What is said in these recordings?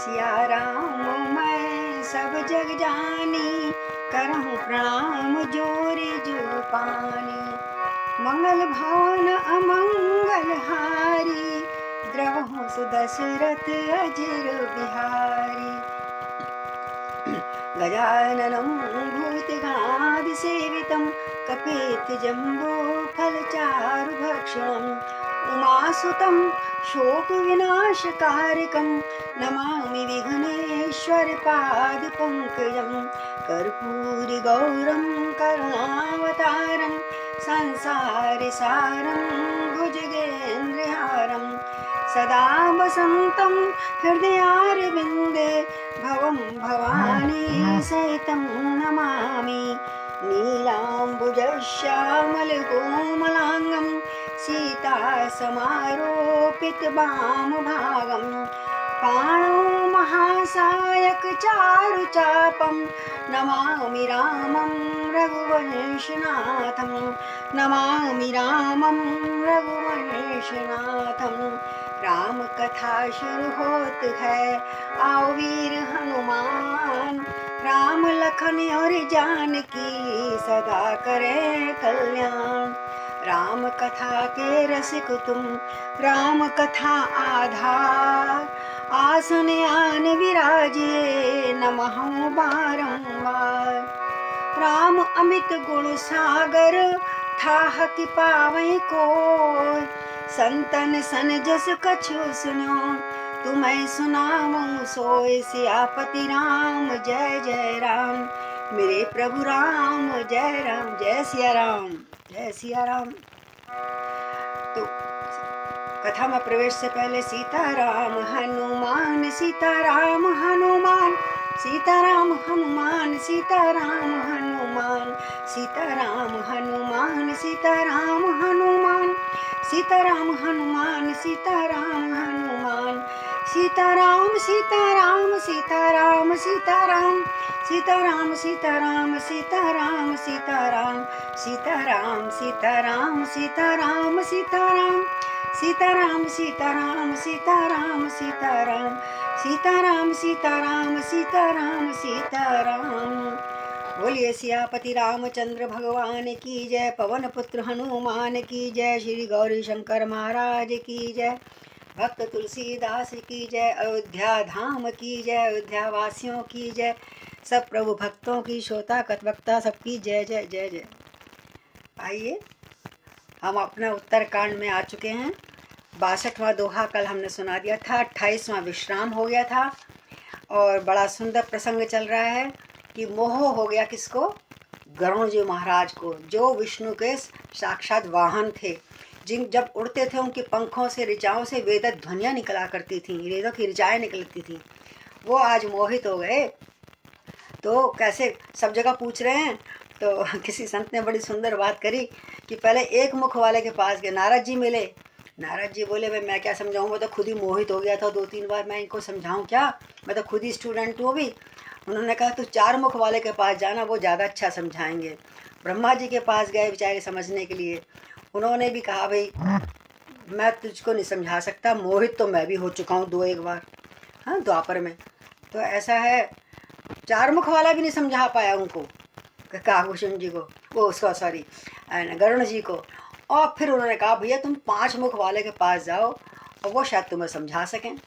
सिया राम मैं सब जग जानी, करहूँ प्रणाम जोरी जो पानी। मंगल भवन अमंगल हारी, द्रवहु सुदशरथ अजर बिहारी। गजाननं भूतगणादिसेवितं, कपित्थजम्बो फलचारुभक्षणम्, उमासुतं शोकविनाशकारिकं, नमामि विघ्नेश्वरपादपङ्कजं। कर्पूरिगौरं करुणावतारं, संसारसारं भुजगेन्द्रहारं, सदा वसन्तं हृदयारविन्दे, भवं भवानी सहितं नमामि। नीलाम्बुजश्यामलकोमलाङ्गं, सीतासमारोपितवामभागं, पाणौ महासायकचारुचापं, नमामि रामं रघुवंशनाथं, नमामि रामं रघुवंशनाथं। राम कथा शुरू होत है, आओ वीर हनुमान, राम लखन और जानकी सदा करे कल्याण। राम कथा के रसिक तुम, राम कथा आधार, आसन आन विराजिए नमहु बारंबार। राम अमित गुण सागर, थाह कि पावै कोय, संतन सन जस कछु सुनो, तुम्हें सुनाऊं सोय। सियापति राम जय जय राम, मेरे प्रभु राम जय राम। जय सिया राम, जय सिया राम। तो कथा में प्रवेश से पहले सीताराम हनुमान, सीताराम हनुमान, सीताराम हनुमान, सीताराम हनुमान, सीताराम हनुमान, सीताराम हनुमान, सीताराम हनुमान, सीताराम हनुमान, सीताराम सीताराम सीताराम सीताराम, सीताराम सीताराम सीताराम सीताराम, सीताराम सीताराम सीताराम सीताराम, सीताराम सीताराम सीताराम सीताराम, सीताराम सीताराम सीताराम सीताराम। बोलिए सियापति रामचंद्र भगवान की जय, पवन पुत्र हनुमान की जय, श्री गौरी शंकर महाराज की जय, भक्त तुलसीदास की जय, अयोध्या धाम की जय, अयोध्या वासियों की जय, सब प्रभु भक्तों की, श्रोता कथवक्ता सबकी जय जय जय जय। आइए हम अपना उत्तरकांड में आ चुके हैं। 62वां दोहा कल हमने सुना दिया था, 28वां विश्राम हो गया था और बड़ा सुंदर प्रसंग चल रहा है कि मोह हो गया किसको? गरुड़ जी महाराज को, जो विष्णु के साक्षात वाहन थे, जिन जब उड़ते थे उनके पंखों से, ऋचाओं से वेदक ध्वनियाँ निकला करती थीं, वेदों की ऋचाएँ निकलती थीं, वो आज मोहित हो गए। तो कैसे सब जगह पूछ रहे हैं। तो किसी संत ने बड़ी सुंदर बात करी कि पहले एक मुख वाले के पास गए, नारद जी मिले। नारद जी बोले भाई मैं क्या समझाऊँ, मैं तो खुद ही मोहित हो गया था 2-3 बार, मैं इनको समझाऊँ क्या, मैं तो खुद ही स्टूडेंट हूँ अभी। उन्होंने कहा तो 4 मुख वाले के पास जाना, वो ज़्यादा अच्छा समझाएंगे। ब्रह्मा जी के पास गए बेचारे समझने के लिए। उन्होंने भी कहा भाई मैं तुझको नहीं समझा सकता, मोहित तो मैं भी हो चुका हूँ 2-1 बार, हाँ द्वापर में। तो ऐसा है, 4 मुख वाला भी नहीं समझा पाया उनको, काकभूषण जी को, वो उसको सॉरी गरुड़ जी को। और फिर उन्होंने कहा भैया तुम 5 मुख वाले के पास जाओ और वो शायद तुम्हें समझा सकें।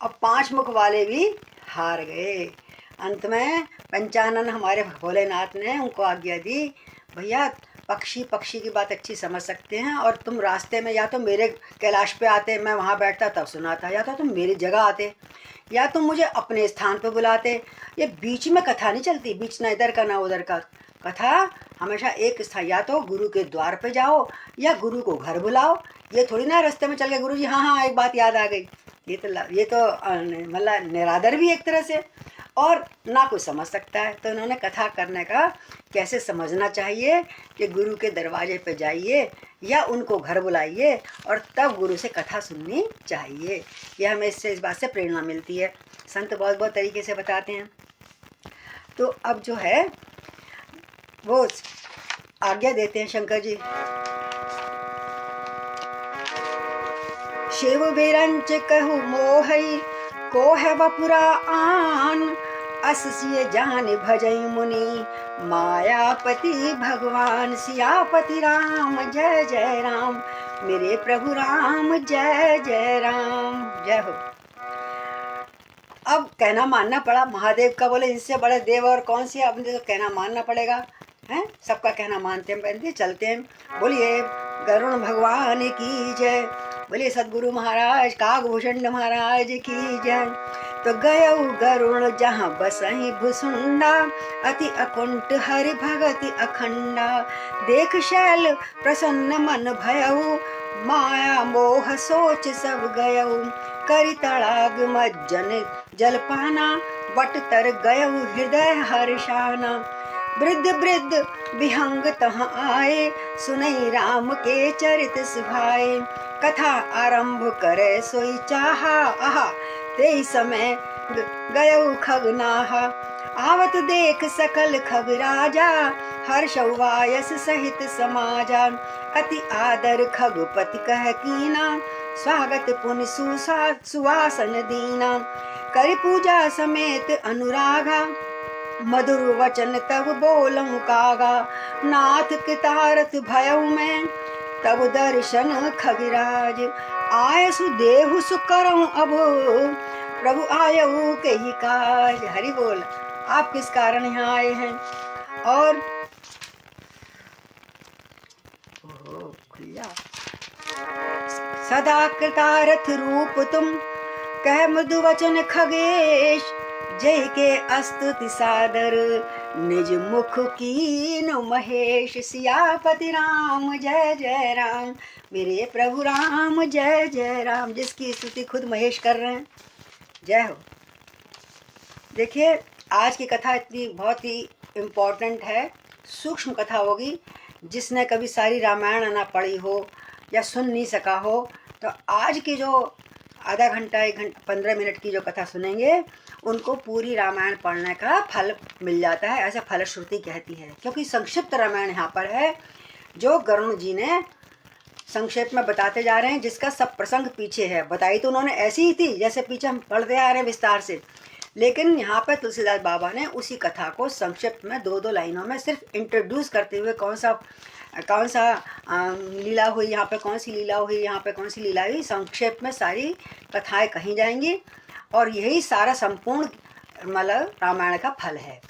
अब 5 मुख वाले भी हार गए। अंत में पंचानन हमारे भोलेनाथ ने उनको आज्ञा दी, भैया पक्षी की बात अच्छी समझ सकते हैं, और तुम रास्ते में या तो मेरे कैलाश पे आते, मैं वहाँ बैठता तब सुनाता, या तो तुम मेरी जगह आते, या तुम मुझे अपने स्थान पे बुलाते। ये बीच में कथा नहीं चलती, बीच ना इधर का ना उधर का, कथा हमेशा एक स्थान, या तो गुरु के द्वार पे जाओ या गुरु को घर बुलाओ। ये थोड़ी ना रास्ते में चल के गुरु जी हाँ हाँ एक बात याद आ गई, ये तो मतलब निरादर भी एक तरह से, और ना कोई समझ सकता है। तो इन्होंने कथा करने का कैसे समझना चाहिए कि गुरु के दरवाजे पे जाइए या उनको घर बुलाइए और तब गुरु से कथा सुननी चाहिए। ये हमें इससे इस बात से प्रेरणा मिलती है, संत बहुत बहुत तरीके से बताते हैं। तो अब जो है वो आज्ञा देते हैं शंकर जी। शिव बिरंच कहु मोहई, को है बपुरा आन, अस सिय जान भजई मुनि, मायापति भगवान सियापति राम, जय जय राम मेरे प्रभु राम, जय जय राम। जय हो। अब कहना मानना पड़ा महादेव का, बोले इससे बड़े देव और कौन सी, अब तो कहना मानना पड़ेगा, हैं, सबका कहना मानते हैं, पहनते चलते हैं। बोलिए गरुण भगवान की जय, बोलिए सदगुरु महाराज कागभूषण महाराज की जय। तो गयऊ गरुण जहाँ बसहि भुसुंडा, अति अकुंठ हरि भगति अखंडा, देख शैल प्रसन्न मन भयऊ, माया मोह सोच सब गयऊ, करि तड़ाग मज्जन जलपाना, बट तर गयऊ हृदय हर्षाना, वृद्ध वृद्ध विहंग तहाँ आए, सुनई राम के चरित सुभाए, कथा आरंभ करे सोई चाहा, आहा ते समय गयऊ खगनाहा, आवत देख सकल खग राजा, हर्ष वायस सहित समाजा, अति आदर खगपति कह कीना, स्वागत पुनि सुवासन दीना, करि पूजा समेत अनुरागा, मधुर वचन तब बोलऊं कागा, नाथ कृतारथ भयऊ में तब दर्शन खगिराज, आय सुदेहु सुकरऊं अब, प्रभु आयऊ के ही काज। हरि बोल। आप किस कारण यहाँ आए हैं? और सदा कृतारथ रूप तुम, कह मृदु वचन खगेश, जय के अस्तुति सादर, निज मुख कीन महेश, सियापति राम जय जय राम मेरे प्रभु राम, जय जय राम। जिसकी स्तुति खुद महेश कर रहे हैं, जय हो। देखिए आज की कथा इतनी बहुत ही इम्पोर्टेंट है, सूक्ष्म कथा होगी। जिसने कभी सारी रामायण ना पढ़ी हो या सुन नहीं सका हो, तो आज की जो आधा घंटा 1 घंटा 15 मिनट की जो कथा सुनेंगे, उनको पूरी रामायण पढ़ने का फल मिल जाता है, ऐसा फलश्रुति कहती है। क्योंकि संक्षिप्त रामायण यहाँ पर है, जो गरुण जी ने संक्षेप में बताते जा रहे हैं, जिसका सब प्रसंग पीछे है। बताई तो उन्होंने ऐसी ही थी जैसे पीछे हम पढ़ते आ रहे हैं विस्तार से, लेकिन यहाँ पर तुलसीदास बाबा ने उसी कथा को संक्षिप्त में 2-2 लाइनों में सिर्फ इंट्रोड्यूस करते हुए, कौन सा लीला हुई यहाँ पे, कौन सी लीला हुई यहाँ पे, कौन सी लीला हुई, संक्षेप में सारी कथाएं कही जाएंगी। और यही सारा संपूर्ण मतलब रामायण का फल है।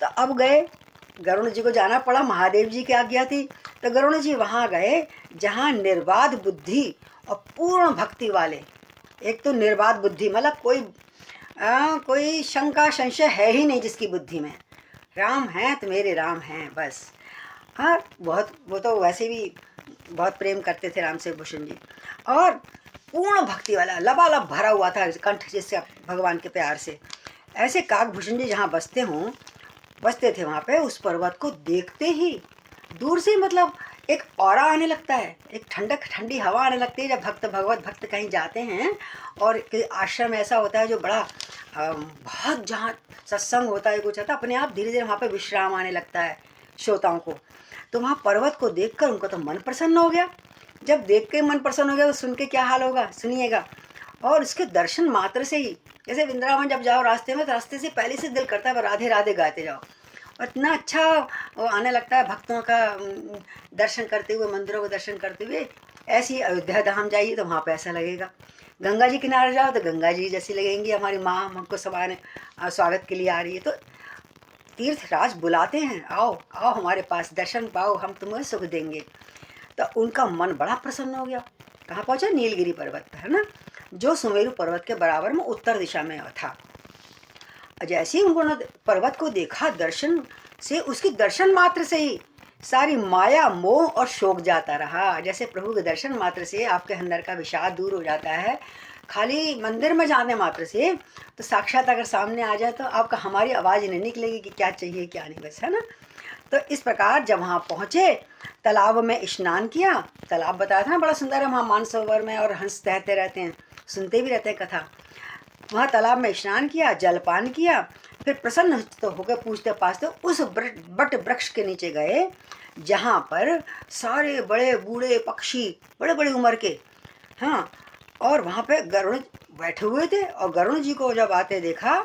तो अब गए, गरुण जी को जाना पड़ा, महादेव जी की आज्ञा थी, तो गरुण जी वहाँ गए जहाँ निर्बाध बुद्धि और पूर्ण भक्ति वाले। एक तो निर्बाध बुद्धि मतलब कोई शंका संशय है ही नहीं जिसकी बुद्धि में, राम हैं तो मेरे राम हैं बस। हाँ, वो तो वैसे भी बहुत प्रेम करते थे राम से भूषण जी। और पूर्ण भक्ति वाला, लबालब भरा हुआ था कंठ जिससे भगवान के प्यार से। ऐसे काकभूषण जी जहाँ बसते थे, वहाँ पे उस पर्वत को देखते ही दूर से मतलब एक ऑरा आने लगता है, एक ठंडी हवा आने लगती है। जब भगवत भक्त कहीं जाते हैं और आश्रम ऐसा होता है जो बड़ा बहुत जहाँ सत्संग होता है, कुछ होता है, अपने आप धीरे धीरे वहाँ पे विश्राम आने लगता है श्रोताओं को। तो वहाँ पर्वत को देखकर उनको तो मन प्रसन्न हो गया। जब देख के मन प्रसन्न हो गया तो सुन के क्या हाल होगा, सुनिएगा। और उसके दर्शन मात्र से ही, जैसे वृंदावन जब जाओ रास्ते में, तो रास्ते से पहले से दिल करता है राधे राधे गाते जाओ, और इतना अच्छा वो आने लगता है भक्तों का दर्शन करते हुए, मंदिरों को दर्शन करते हुए। ऐसी अयोध्या धाम जाइए तो वहाँ पे ऐसा लगेगा। गंगा जी किनारे जाओ तो गंगा जी जैसी लगेंगी, हमारी माँ हमको सवाने स्वागत के लिए आ रही है। तो तीर्थराज बुलाते हैं, आओ आओ हमारे पास, दर्शन पाओ, हम तुम्हें सुख देंगे। तो उनका मन बड़ा प्रसन्न हो गया। कहाँ पहुँचा? नीलगिरी पर्वत पर, है ना, जो सुमेरु पर्वत के बराबर में उत्तर दिशा में था। जैसे ही उन्होंने पर्वत को देखा, दर्शन से, उसकी दर्शन मात्र से ही सारी माया मोह और शोक जाता रहा। जैसे प्रभु के दर्शन मात्र से आपके अंदर का विषाद दूर हो जाता है, खाली मंदिर में जाने मात्र से, तो साक्षात अगर सामने आ जाए तो आपका हमारी आवाज़ नहीं निकलेगी कि क्या चाहिए क्या नहीं, बस, है ना। तो इस प्रकार जब वहाँ पहुँचे, तालाब में स्नान किया। तालाब बताया था ना बड़ा सुंदर है वहाँ मानसरोवर में, और हंस तैरते रहते हैं, सुनते भी रहते हैं कथा। वहाँ तालाब में स्नान किया, जलपान किया, फिर प्रसन्न तो होकर पूछते पाछते उस बट वृक्ष के नीचे गए जहाँ पर सारे बड़े बूढ़े पक्षी, बड़े बड़े उम्र के, हाँ, और वहाँ पे गरुड़ बैठे हुए थे और गरुण जी को जब आते देखा,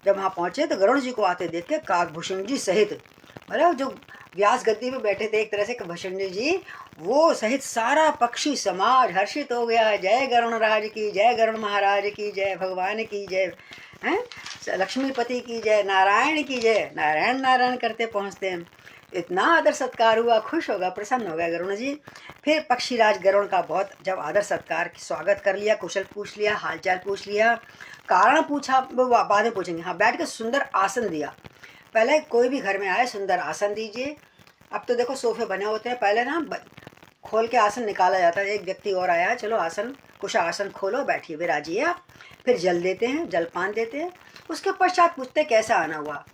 जब वहाँ पहुँचे तो गरुण जी को आते देख के काकभूषण जी सहित, मतलब जो व्यास गद्दी पे बैठे थे एक तरह से भूषण जी, वो सहित सारा पक्षी समाज हर्षित हो गया। जय गरुण राज की जय, गरुण महाराज की जय, भगवान की जय, हैं लक्ष्मीपति की जय, नारायण की जय, नारायण नारायण करते पहुँचते हैं। इतना आदर सत्कार हुआ, खुश होगा, प्रसन्न हो गया गरुण जी। फिर पक्षीराज गरुण का बहुत जब आदर सत्कार स्वागत कर लिया, कुशल पूछ लिया, हालचाल पूछ लिया, कारण पूछा, वो बाद में पूछेंगे। हाँ, बैठ के सुंदर आसन दिया। पहले कोई भी घर में आए सुंदर आसन दीजिए। अब तो देखो सोफे बने होते हैं, पहले ना खोल के आसन निकाला जाता है। एक व्यक्ति और आया है, चलो आसन कुशा आसन खोलो, बैठिए, विराजिए आप। फिर जल देते हैं, जलपान देते हैं। उसके पश्चात पूछते कैसा आना हुआ,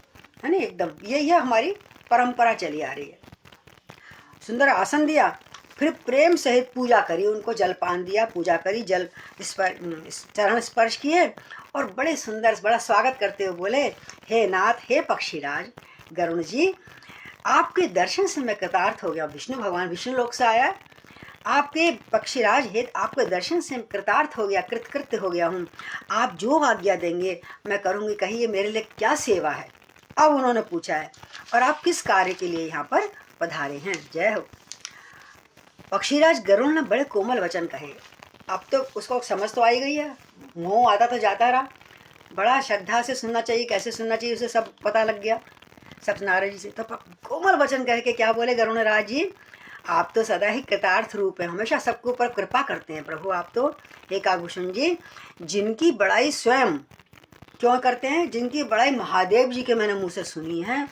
है ना। एकदम यही है हमारी परंपरा चली आ रही है। सुंदर आसन दिया, फिर प्रेम सहित पूजा करी, उनको जलपान दिया, पूजा करी, जल चरण स्पर्श किए और बड़े सुंदर बड़ा स्वागत करते हुए बोले, हे नाथ, हे पक्षीराज गरुण जी, आपके दर्शन से मैं कृतार्थ हो गया। विष्णु भगवान विष्णु लोक से आया, आपके पक्षीराज हे, आपके दर्शन से कृतार्थ हो गया, कृतकृत्य हो गया हूँ। आप जो आज्ञा देंगे मैं करूँगी, कहिए मेरे लिए क्या सेवा है। अब उन्होंने पूछा है, और आप किस कार्य के लिए यहाँ पर पधारे हैं। जय हो। पक्षीराज गरुण ने बड़े कोमल वचन कहे। अब तो उसको समझ तो आई गई है, मोह आता तो जाता रहा। बड़ा श्रद्धा से सुनना चाहिए, कैसे सुनना चाहिए उसे सब पता लग गया सत्यनारायण जी से। तो कोमल वचन कह के क्या बोले गरुण राज जी, आप तो सदा ही कृतार्थ रूप हैं, हमेशा सबके ऊपर कृपा करते हैं प्रभु आप तो। हे काकभूषण जी, जिनकी बड़ाई स्वयं क्यों करते हैं, जिनकी बड़ाई महादेव जी के मैंने मुँह से सुनी है,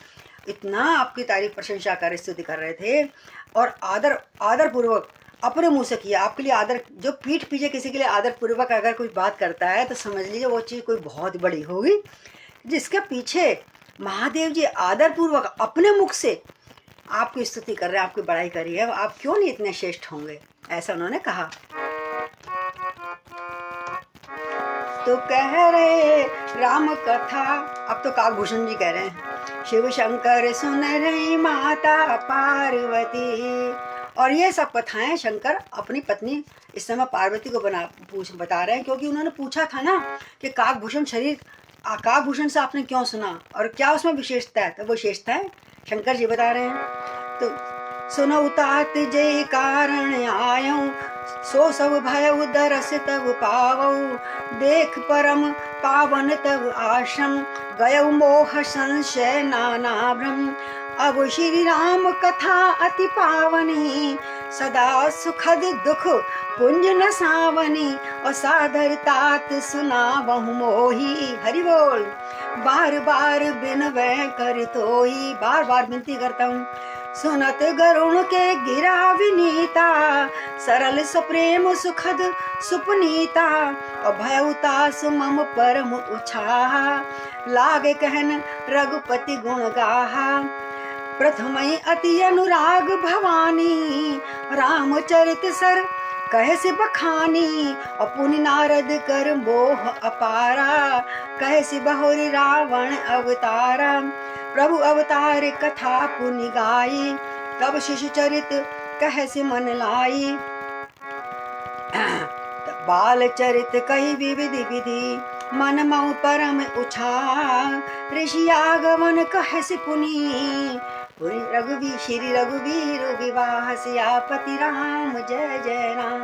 इतना आपकी तारीफ प्रशंसा कर स्तुति कर रहे थे और आदर पूर्वक अपने मुंह से किया आपके लिए आदर। जो पीठ पीछे किसी के लिए आदर पूर्वक अगर कोई बात करता है तो समझ लीजिए वो चीज़ कोई बहुत बड़ी होगी। जिसके पीछे महादेव जी आदर पूर्वक अपने मुख से आपकी स्तुति कर रहे हैं, आपकी बड़ाई करी है, आप क्यों नहीं इतने श्रेष्ठ होंगे, ऐसा उन्होंने कहा। तो कह रहे राम कथा, अब तो काकभूषण जी कह रहे हैं, शिव शंकर सुन रही माता पार्वती। और ये सब कथाएं शंकर अपनी पत्नी इस समय पार्वती को बता रहे हैं, क्योंकि उन्होंने पूछा था ना कि काकभूषण काकभूषण से आपने क्यों सुना और क्या उसमें विशेषता है। तो वो विशेषता है शंकर जी बता रहे हैं। तो सुनो तात जय कारण आयऊ, सो सब भय दरस तब पावऊ, देख परम पावन तब आश्रम, गयऊ मोह संशय नाना भ्रम। अब श्री राम कथा अति पावनी, सदा सुखद दुख पुंज न सावनी, और सादर तात सुना बहु मोही। हरि बोल। बार बार बिनवै कर तोही, बार बार विनती करता हूँ। सुनत गरुण के गिरा विनीता, सरल सप्रेम सुखद सुपनीता, और भयउतास मम परम उछाहा, लागे कहन रघुपति गुण गाहा। प्रथमई अति अनुराग भवानी, रामचरित सर कहे से बखानी, और पुनि नारद कर मोह अपारा, कहे से बहुरी रावण अवतारा। प्रभु अवतार कथा पुनि गाई, तब शिशु चरित कहे से मन लाई। बाल चरित कही विविधि विधि, मन मऊ परम उछा, ऋषि आगमन कहे से पुनि, श्री रघुवीर विवाह सियापति राम जय जय राम,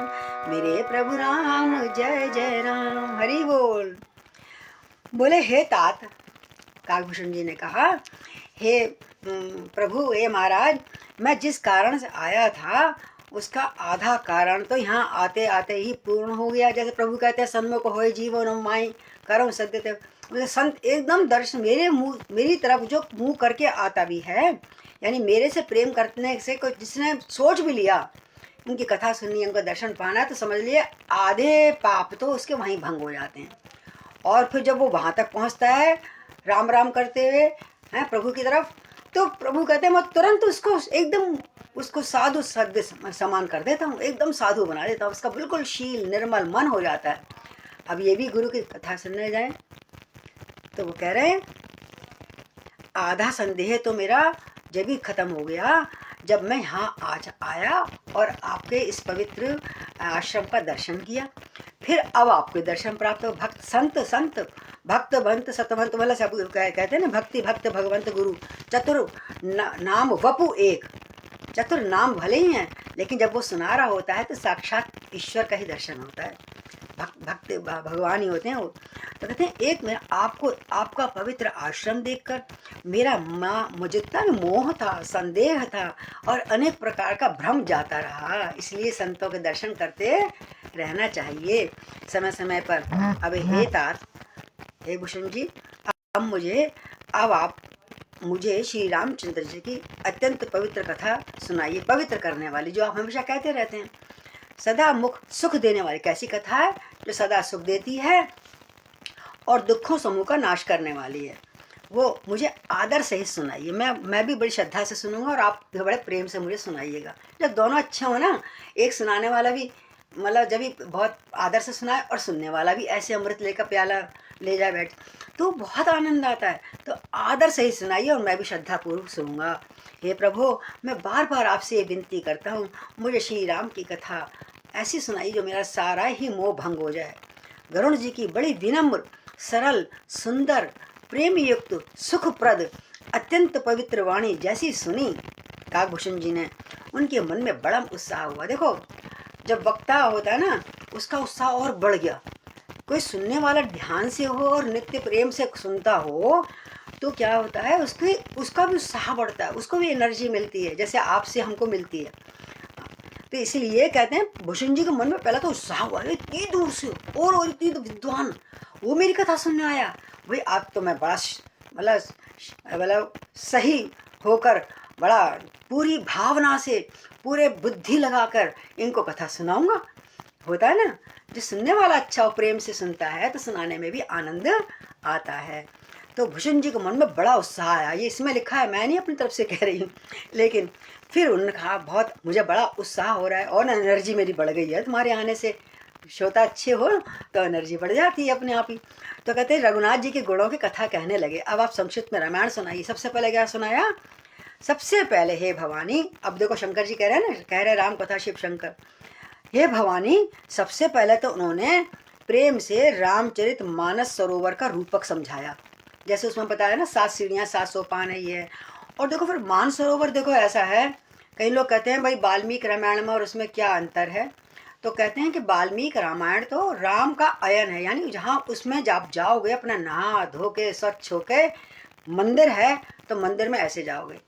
मेरे प्रभु राम जय जय राम। हरि बोल। बोले हे तात, काकभूषण जी ने कहा, हे प्रभु, हे महाराज, मैं जिस कारण से आया था उसका आधा कारण तो यहाँ आते आते ही पूर्ण हो गया। जैसे प्रभु कहते हैं सन्मुख होए जीवन माई करम सद्यते, संत एकदम दर्शन मेरी तरफ जो मुँह करके आता भी है, यानी मेरे से प्रेम करने से कोई जिसने सोच भी लिया उनकी कथा सुननी है, उनका दर्शन पाना है, तो समझ लिए आधे पाप तो उसके वहीं भंग हो जाते हैं। और फिर जब वो वहाँ तक पहुँचता है राम राम करते हुए हैं प्रभु की तरफ, तो प्रभु कहते हैं मैं तुरंत उसको साधु सद्य समान कर देता हूँ, एकदम साधु बना देता हूँ, उसका बिल्कुल शील निर्मल मन हो जाता है। अब ये भी गुरु की कथा सुनने जाएं तो वो कह रहे हैं आधा संदेह तो मेरा जब भी खत्म हो गया जब मैं यहाँ आज आया और आपके इस पवित्र आश्रम का दर्शन किया। फिर अब आपको दर्शन प्राप्त हो। भक्त संत संत भक्त भंत सतवंत मतलब सब कहते हैं ना, भक्ति भक्त भगवंत गुरु चतुर नाम वपु एक। चतुर नाम भले ही हैं, लेकिन जब वो सुना रहा होता है तो साक्षात ईश्वर का ही दर्शन होता है, भक्त भगवान ही होते हैं वो। तो कहते हैं एक में आपको आपका पवित्र आश्रम देखकर मेरा मुझे तन मोह था, संदेह था और अनेक प्रकार का भ्रम जाता रहा। इसलिए संतों के दर्शन करते रहना चाहिए समय समय पर। अब हे तात, हे भूषण जी, अब आप मुझे श्री रामचंद्र जी की अत्यंत पवित्र कथा सुनाइए, पवित्र करने वाली, जो आप हमेशा कहते रहते हैं, सदा मुख सुख देने वाली। कैसी कथा है? जो सदा सुख देती है और दुखों समूह का नाश करने वाली है, वो मुझे आदर से ही सुनाइए। मैं भी बड़ी श्रद्धा से सुनूंगा और आप बड़े प्रेम से मुझे सुनाइएगा। जब दोनों अच्छे हो ना, एक सुनाने वाला भी मतलब जब भी बहुत आदर से सुनाए और सुनने वाला भी ऐसे अमृत लेकर प्याला ले जाए बैठ, तो बहुत आनंद आता है। तो आदर से ही सुनाइए और मैं भी श्रद्धापूर्वक सुनूंगा। हे प्रभु, मैं बार बार आपसे ये विनती करता हूँ, मुझे श्री राम की कथा ऐसी सुनाइए जो मेरा सारा ही मोह भंग हो जाए। गरुण जी की बड़ी विनम्र, सरल, सुंदर, प्रेम युक्त, सुखप्रद, अत्यंत पवित्र वाणी जैसी सुनी काकभूषण जी ने, उनके मन में बड़ा उत्साह हुआ। देखो, जब वक्ता होता है ना, उसका उत्साह और बढ़ गया। कोई सुनने वाला ध्यान से हो और नित्य प्रेम से सुनता हो तो क्या होता है, उसका भी उत्साह बढ़ता है, उसको भी एनर्जी मिलती है जैसे आपसे हमको मिलती है। तो इसीलिए कहते हैं भूषण जी के मन में पहला तो उत्साह हुआ, इतनी दूर से और इतनी विद्वान वो मेरी कथा सुनने आया। भाई आज तो मैं बड़ा मतलब सही होकर बड़ा पूरी भावना से पूरे बुद्धि लगाकर इनको कथा सुनाऊंगा। होता है ना, जो सुनने वाला अच्छा और प्रेम से सुनता है तो सुनाने में भी आनंद आता है। तो भूषण जी के मन में बड़ा उत्साह आया। ये इसमें लिखा है, मैं नहीं अपनी तरफ से कह रही हूँ, लेकिन फिर उन्होंने कहा बहुत मुझे बड़ा उत्साह हो रहा है और एनर्जी मेरी बढ़ गई है तुम्हारे आने से। श्रोता अच्छे हो तो एनर्जी बढ़ जाती है अपने आप ही। तो कहते हैं रघुनाथ जी के गुणों की कथा कहने लगे। अब आप संक्षिप्त में रामायण सुनाइए। सबसे पहले क्या सुनाया? सबसे पहले हे भवानी, अब देखो शंकर जी कह रहे हैं ना, कह रहे राम कथा शिव शंकर, हे भवानी, सबसे पहले तो उन्होंने प्रेम से रामचरित मानस सरोवर का रूपक समझाया। जैसे उसमें बताया ना, 7 सीढ़ियाँ 7 सोपान है ये। और देखो फिर मानस सरोवर, देखो ऐसा है, कई लोग कहते हैं भाई वाल्मीकि रामायण में और उसमें क्या अंतर है। तो कहते हैं कि वाल्मीकि रामायण तो राम का अयन है, यानी जहाँ उसमें आप जाओगे अपना नहा धो के स्वच्छ होके, मंदिर है तो मंदिर में ऐसे जाओगे।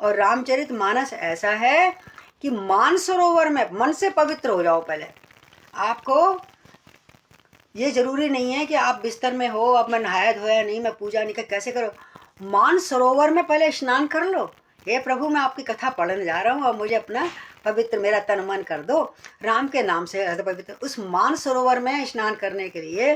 और रामचरित मानस ऐसा है कि मानसरोवर में मन से पवित्र हो जाओ। पहले आपको ये जरूरी नहीं है कि आप बिस्तर में हो, अब मैं नहाया धोया नहीं, मैं पूजा नहीं कर, कैसे करो, मानसरोवर में पहले स्नान कर लो। हे प्रभु, मैं आपकी कथा पढ़ने जा रहा हूँ और मुझे अपना पवित्र मेरा तन मन कर दो राम के नाम से पवित्र। उस मानसरोवर में स्नान करने के लिए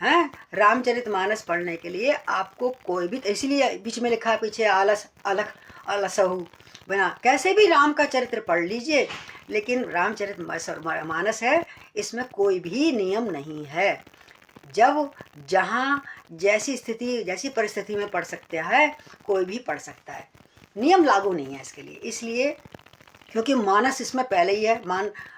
हैं, रामचरित मानस पढ़ने के लिए आपको कोई भी, इसीलिए बीच में लिखा पीछे आलस अलख अलसहु बना, कैसे भी राम का चरित्र पढ़ लीजिए, लेकिन रामचरित मानस है, इसमें कोई भी नियम नहीं है। जब जहाँ जैसी स्थिति जैसी परिस्थिति में पढ़ सकते हैं, कोई भी पढ़ सकता है, नियम लागू नहीं है इसके लिए। इसलिए क्योंकि मानस इसमें पहले ही है,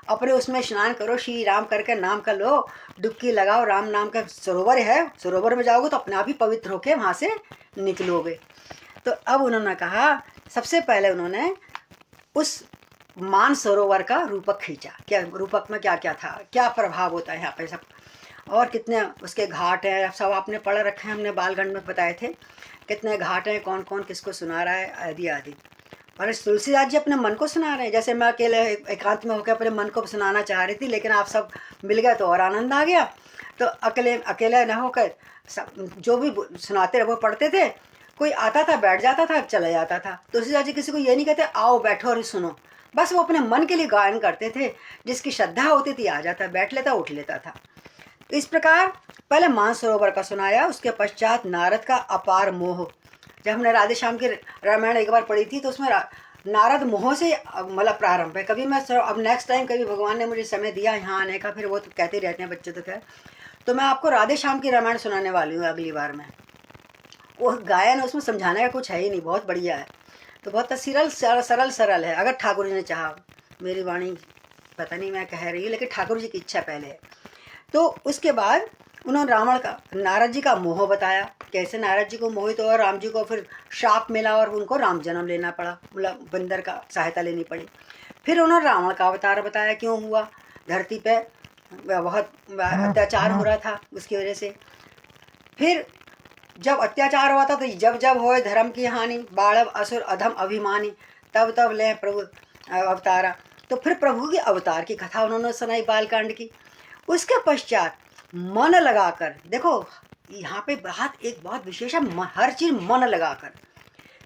अपने उसमें स्नान करो, श्री राम करके नाम का लो, डुबकी लगाओ, राम नाम का सरोवर है, सरोवर में जाओगे तो अपने आप ही पवित्र होके वहाँ से निकलोगे। तो अब उन्होंने कहा, सबसे पहले उन्होंने उस मान सरोवर का रूपक खींचा। क्या रूपक में क्या क्या था, क्या प्रभाव होता है यहाँ पे सब, और कितने उसके घाट हैं, सब आपने पढ़ रखे हैं, हमने बालगंड में बताए थे कितने घाट हैं, कौन कौन किसको सुना रहा है आदि आदि। और तुलसीदास जी अपने मन को सुना रहे हैं। जैसे मैं अकेले एकांत में होकर अपने मन को सुनाना चाह रही थी, लेकिन आप सब मिल गए तो और आनंद आ गया। तो अकेले न होकर सब जो भी सुनाते रहे वो पढ़ते थे, कोई आता था बैठ जाता था चला जाता था। तुलसीदास जी किसी को ये नहीं कहते आओ बैठो और सुनो, बस वो अपने मन के लिए गायन करते थे, जिसकी श्रद्धा होती थी आ जाता, बैठ लेता, उठ लेता था। तो इस प्रकार पहले मानसरोवर का सुनाया, उसके पश्चात नारद का अपार मोह। जब हमने राधे श्याम की रामायण एक बार पढ़ी थी तो उसमें नारद मोह से मतलब प्रारंभ है। कभी मैं अब नेक्स्ट टाइम कभी भगवान ने मुझे समय दिया यहाँ आने का, फिर वो तो कहते रहते हैं बच्चे तो खैर, तो मैं आपको राधे श्याम की रामायण सुनाने वाली हूँ अगली बार में। वो गायन उसमें समझाने का कुछ है ही नहीं, बहुत बढ़िया है, तो बहुत सरल है। अगर ठाकुर जी ने चाहा, मेरी वाणी पता नहीं मैं कह रही हूँ, लेकिन ठाकुर जी की इच्छा पहले है। तो उसके बाद उन्होंने रावण का नारद जी का मोह बताया, कैसे नारद जी को मोहित हुआ, राम जी को फिर श्राप मिला और उनको राम जन्म लेना पड़ा, मतलब बंदर का सहायता लेनी पड़ी। फिर उन्होंने रावण का अवतार बताया क्यों हुआ, धरती पे बहुत अत्याचार हो रहा था उसकी वजह से। फिर जब अत्याचार हुआ था तो जब जब होए धर्म की हानि, बाढ़ असुर अधम अभिमानी, तब तब ले प्रभु अवतारा। तो फिर प्रभु की अवतार की कथा उन्होंने सुनाई बालकांड की। उसके पश्चात मन लगाकर देखो, यहाँ पे बात एक बहुत विशेष है, हर चीज मन लगाकर।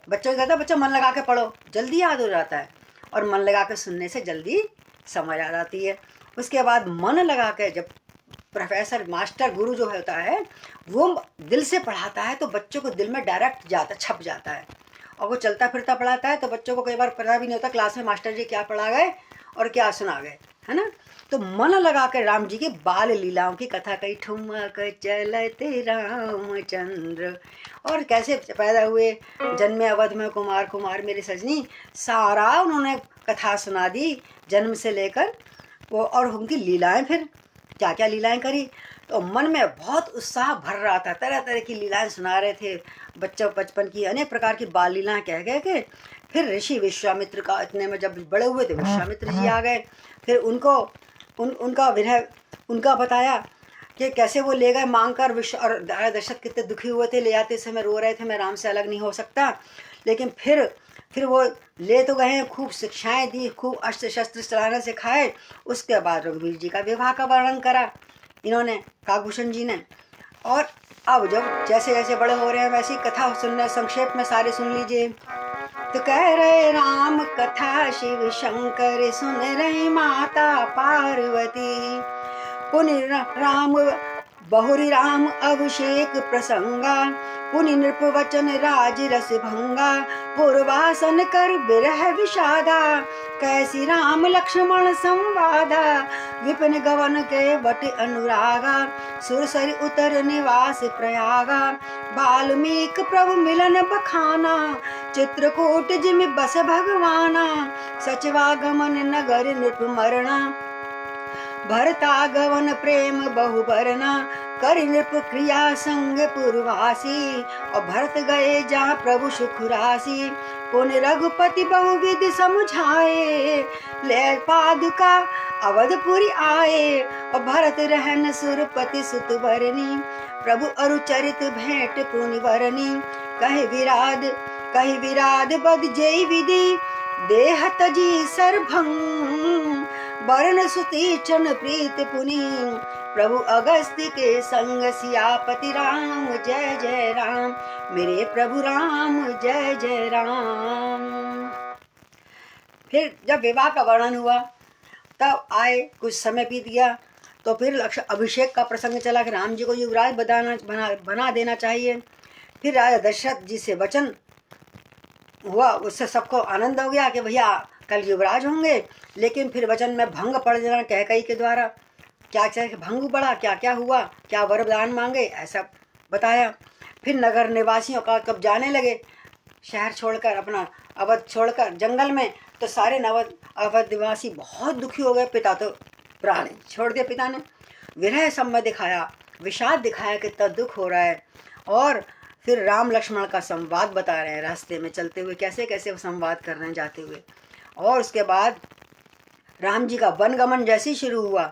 बच्चों को कहता है बच्चा मन लगा के पढ़ो, जल्दी याद हो जाता है, और मन लगा के सुनने से जल्दी समझ आ जाती है। उसके बाद मन लगा के जब प्रोफेसर मास्टर गुरु जो होता है वो दिल से पढ़ाता है तो बच्चों को दिल में डायरेक्ट जाता, छप जाता है। और वो चलता फिरता पढ़ाता है तो बच्चों को कई बार पता भी नहीं होता क्लास में मास्टर जी क्या पढ़ा गए और क्या सुना गए, है ना। तो मन लगा कर राम जी की बाल लीलाओं की कथा कही, ठुमक चलते रामचंद्र, और कैसे पैदा हुए, जन्मे अवध में कुमार कुमार मेरी सजनी, सारा उन्होंने कथा सुना दी जन्म से लेकर वो, और उनकी लीलाएं फिर क्या क्या लीलाएं करी। तो मन में बहुत उत्साह भर रहा था, तरह तरह की लीलाएं सुना रहे थे बच्चों, बचपन की अनेक प्रकार की बाल लीलाएं कह गए के। फिर ऋषि विश्वामित्र का इतने में जब बड़े हुए तो विश्वामित्र जी आ गए, फिर उनको उनका विरह उनका बताया कि कैसे वो ले गए मांग कर, विश्व और दशरथ कितने दुखी हुए थे, ले आते समय रो रहे थे मैं राम से अलग नहीं हो सकता। लेकिन फिर वो ले तो गए, खूब शिक्षाएं दी, खूब अस्त्र शस्त्र चलाना सिखाए। उसके बाद रघुवीर जी का विवाह का वर्णन करा इन्होंने, काकभूषण जी ने। और अब जब जैसे जैसे बड़े हो रहे हैं वैसी कथा सुनने, संक्षेप में सारे सुन लीजिए। तो कह रहे राम कथा शिव शंकर सुन रही माता पार्वती, पुनि राम बहुरी राम अभिषेक प्रसंगा, पुनि नृप वचन राज रस भंगा, पूर्वासन कर बिरह विषादा, कैसी राम लक्ष्मण संवादा, विपिन गवन के वट अनुरागा, सुरसरी उतर निवास प्रयागा, वाल्मीकि प्रभु मिलन बखाना, चित्रकूट जिमि बस भगवाना, सचिवागमन नगर नृप मरना, भरतागमन प्रेम बहुबरना, कर नृप क्रिया संग पुरवासी, और भरत गए जहाँ प्रभु सुखरासी, पुन रघुपति बहुविधि समझाए, ले पादुका अवधपुरी आए, और भरत रहन सुरपति सुत बरनी, प्रभु अरुचरित भेंट पुनि वरनी, कहि विराद बद जय विधि, देह तजी सरभंग, वरण सुतीक्षण प्रीत पुनि, प्रभु अगस्त्य के संग सियापति राम जय जय राम, मेरे प्रभु राम जय जय राम। फिर जब विवाह का वर्णन हुआ तब आए, कुछ समय बीत गया तो फिर अभिषेक का प्रसंग चला कि राम जी को युवराज बना देना चाहिए। फिर राजा दशरथ जी से वचन हुआ, उससे सबको आनंद हो गया कि भैया कल युवराज होंगे। लेकिन फिर वचन में भंग पड़ जाना कैकेयी के द्वारा, क्या क्या भंग पड़ा, क्या क्या हुआ, क्या वरदान मांगे, ऐसा बताया। फिर नगर निवासियों का कब जाने लगे शहर छोड़कर, अपना अवध छोड़कर जंगल में, तो सारे अवध निवासी बहुत दुखी हो गए। पिता तो प्राण छोड़ दिया, पिता ने विरह समय दिखाया, विषाद दिखाया, कितना दुख हो रहा है। और फिर राम लक्ष्मण का संवाद बता रहे हैं रास्ते में चलते हुए, कैसे कैसे वो संवाद कर रहे हैं जाते हुए। और उसके बाद राम जी का वनगमन जैसे ही शुरू हुआ,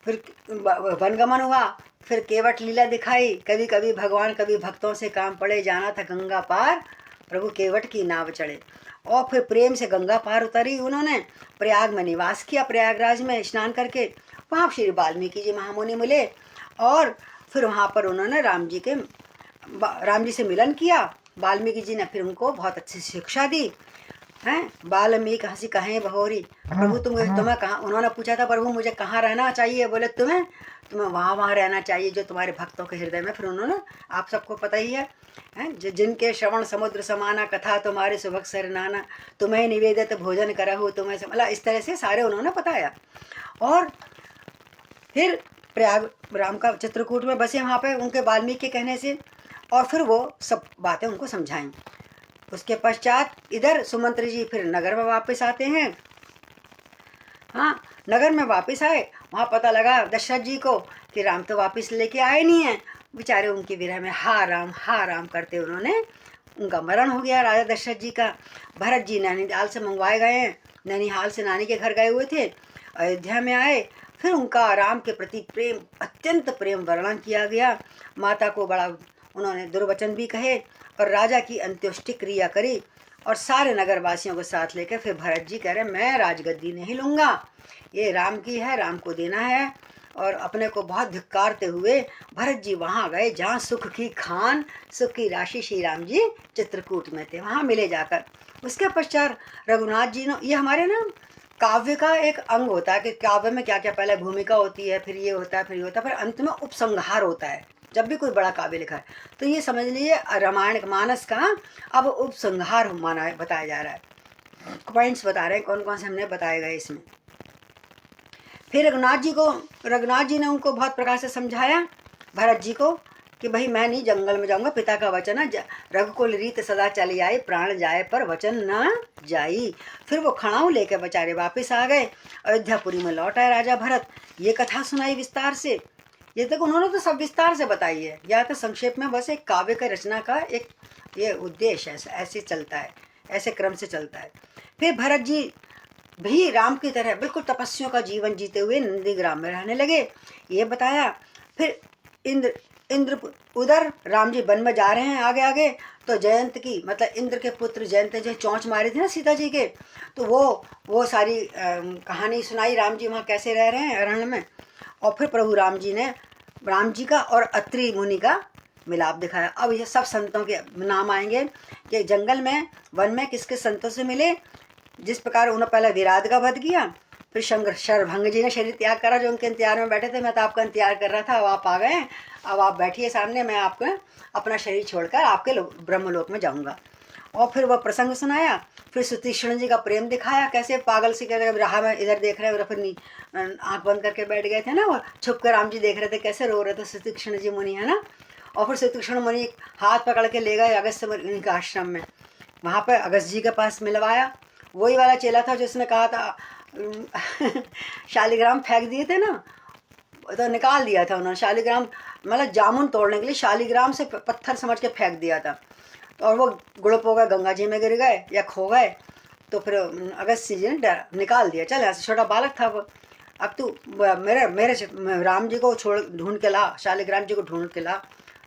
फिर वनगमन हुआ, फिर केवट लीला दिखाई, कभी कभी भगवान कभी भक्तों से काम पड़े, जाना था गंगा पार, प्रभु केवट की नाव चढ़े, और फिर प्रेम से गंगा पार उतरी उन्होंने, प्रयाग में निवास किया, प्रयागराज में स्नान करके। वहाँ श्री वाल्मीकि जी महामुनि मिले, और फिर वहाँ पर उन्होंने राम जी से मिलन किया। वाल्मीकि जी ने फिर उनको बहुत अच्छी शिक्षा दी हैं। वाल्मीकि हंसी कहें बहोरी, प्रभु तुम्हें कहाँ, उन्होंने पूछा था प्रभु मुझे कहाँ रहना चाहिए, बोले तुम्हें वहाँ रहना चाहिए जो तुम्हारे भक्तों के हृदय में। फिर उन्होंने, आप सबको पता ही है जिनके श्रवण समुद्र समाना, कथा तुम्हारे सुभग सर नाना, तुम्हें निवेदित भोजन करहु तुम्हें, मतलब इस तरह से सारे उन्होंने बताया। और फिर प्रयाग राम का चित्रकूट में बसे वहाँ पे उनके वाल्मीकि के कहने से, और फिर वो सब बातें उनको समझाई। उसके पश्चात इधर सुमंत्र जी फिर नगर में वापस आते हैं। हाँ, नगर में वापस आए, वहाँ पता लगा दशरथ जी को कि राम तो वापस लेके आए नहीं हैं। बेचारे उनके विरह में हा राम करते उन्होंने उनका मरण हो गया राजा दशरथ जी का। भरत जी नैनीताल से मंगवाए गए हैं, नैनीहाल से नानी के घर गए हुए थे, अयोध्या में आए। फिर उनका राम के प्रति प्रेम, अत्यंत प्रेम वर्णन किया गया। माता को बड़ा उन्होंने दुर्वचन भी कहे और राजा की अंत्येष्टि क्रिया करी और सारे नगरवासियों को साथ लेकर फिर भरत जी कह रहे मैं राजगद्दी नहीं लूँगा, ये राम की है, राम को देना है। और अपने को बहुत धिक्कारते हुए भरत जी वहाँ गए जहाँ सुख की खान, सुख की राशि श्री राम जी चित्रकूट में थे, वहाँ मिले जाकर। उसके पश्चात रघुनाथ जी ने, ये हमारे ना काव्य का एक अंग होता है कि काव्य में क्या क्या, पहले भूमिका होती है, फिर ये होता है, फिर ये होता है, फिर अंत में उपसंहार होता है। जब भी कोई बड़ा काव्य लिखा है तो ये समझ लीजिए रामायण मानस का अब उपसंहार माना बताया जा रहा है। पॉइंट्स बता रहे हैं कौन कौन से हमने बताए गए इसमें। फिर रघुनाथ जी ने उनको बहुत प्रकार से समझाया भरत जी को कि भाई मैं नहीं जंगल में जाऊंगा, पिता का वचन है, रघुकुल रीत सदा चली आई, प्राण जाए पर वचन न जाई। फिर वो खड़ाऊ लेके बेचारे वापस आ गए, अयोध्यापुरी में लौट आए राजा भरत। ये कथा सुनाई विस्तार से, ये तक उन्होंने तो सब विस्तार से बताई है, या तो संक्षेप में बस एक काव्य का रचना का एक ये उद्देश्य ऐसे चलता है, ऐसे क्रम से चलता है। फिर भरत जी भी राम की तरह बिल्कुल तपस्वियों का जीवन जीते हुए नंदीग्राम में रहने लगे, ये बताया। फिर इंद्र उधर राम जी वन में जा रहे हैं आगे आगे, तो जयंत की मतलब इंद्र के पुत्र जयंत जो चोंच मारी थी ना सीता जी के, तो वो सारी कहानी सुनाई राम जी वहाँ कैसे रह रहे हैं अरण्य में। और फिर प्रभु राम जी ने राम जी का और अत्रि मुनि का मिलाप दिखाया। अब ये सब संतों के नाम आएंगे कि जंगल में वन में किस किस संतों से मिले। जिस प्रकार उन्होंने पहले विराट का वध किया, फिर शरभंग जी ने शरीर त्याग करा जो उनके इंतजार में बैठे थे, मैं तो आपका इंतजार कर रहा था, अब आप आ गए, अब आप बैठिए सामने, मैं आपको अपना शरीर छोड़कर आपके ब्रह्मलोक में जाऊंगा। और फिर वह प्रसंग सुनाया। फिर सुतीक्ष्ण जी का प्रेम दिखाया, कैसे पागल से कह रहे राह में इधर देख रहे हैं, फिर आँख बंद करके बैठ गए थे ना, और छुप कर राम जी देख रहे थे कैसे रो रहे थे सुतीक्ष्ण जी मुनि, है ना। और फिर सुतीक्ष्ण मुनि हाथ पकड़ के ले गए अगस्त्य मुनि के आश्रम में, वहाँ पर अगस्त जी के पास मिलवाया। वही वाला चेला था जिसने कहा था शालिग्राम फेंक दिए थे ना, तो निकाल दिया था उन्होंने शालिग्राम, मतलब जामुन तोड़ने के लिए शालिग्राम से पत्थर समझ के फेंक दिया था, और वो गुड़प हो गए, गंगा जी में गिर गए या खो गए। तो फिर अगस्त्य जी ने निकाल दिया, चल ऐसे छोटा बालक था वो, अब तू मेरे राम जी को ढूंढ के ला, शालिग्राम जी को ढूंढ के ला।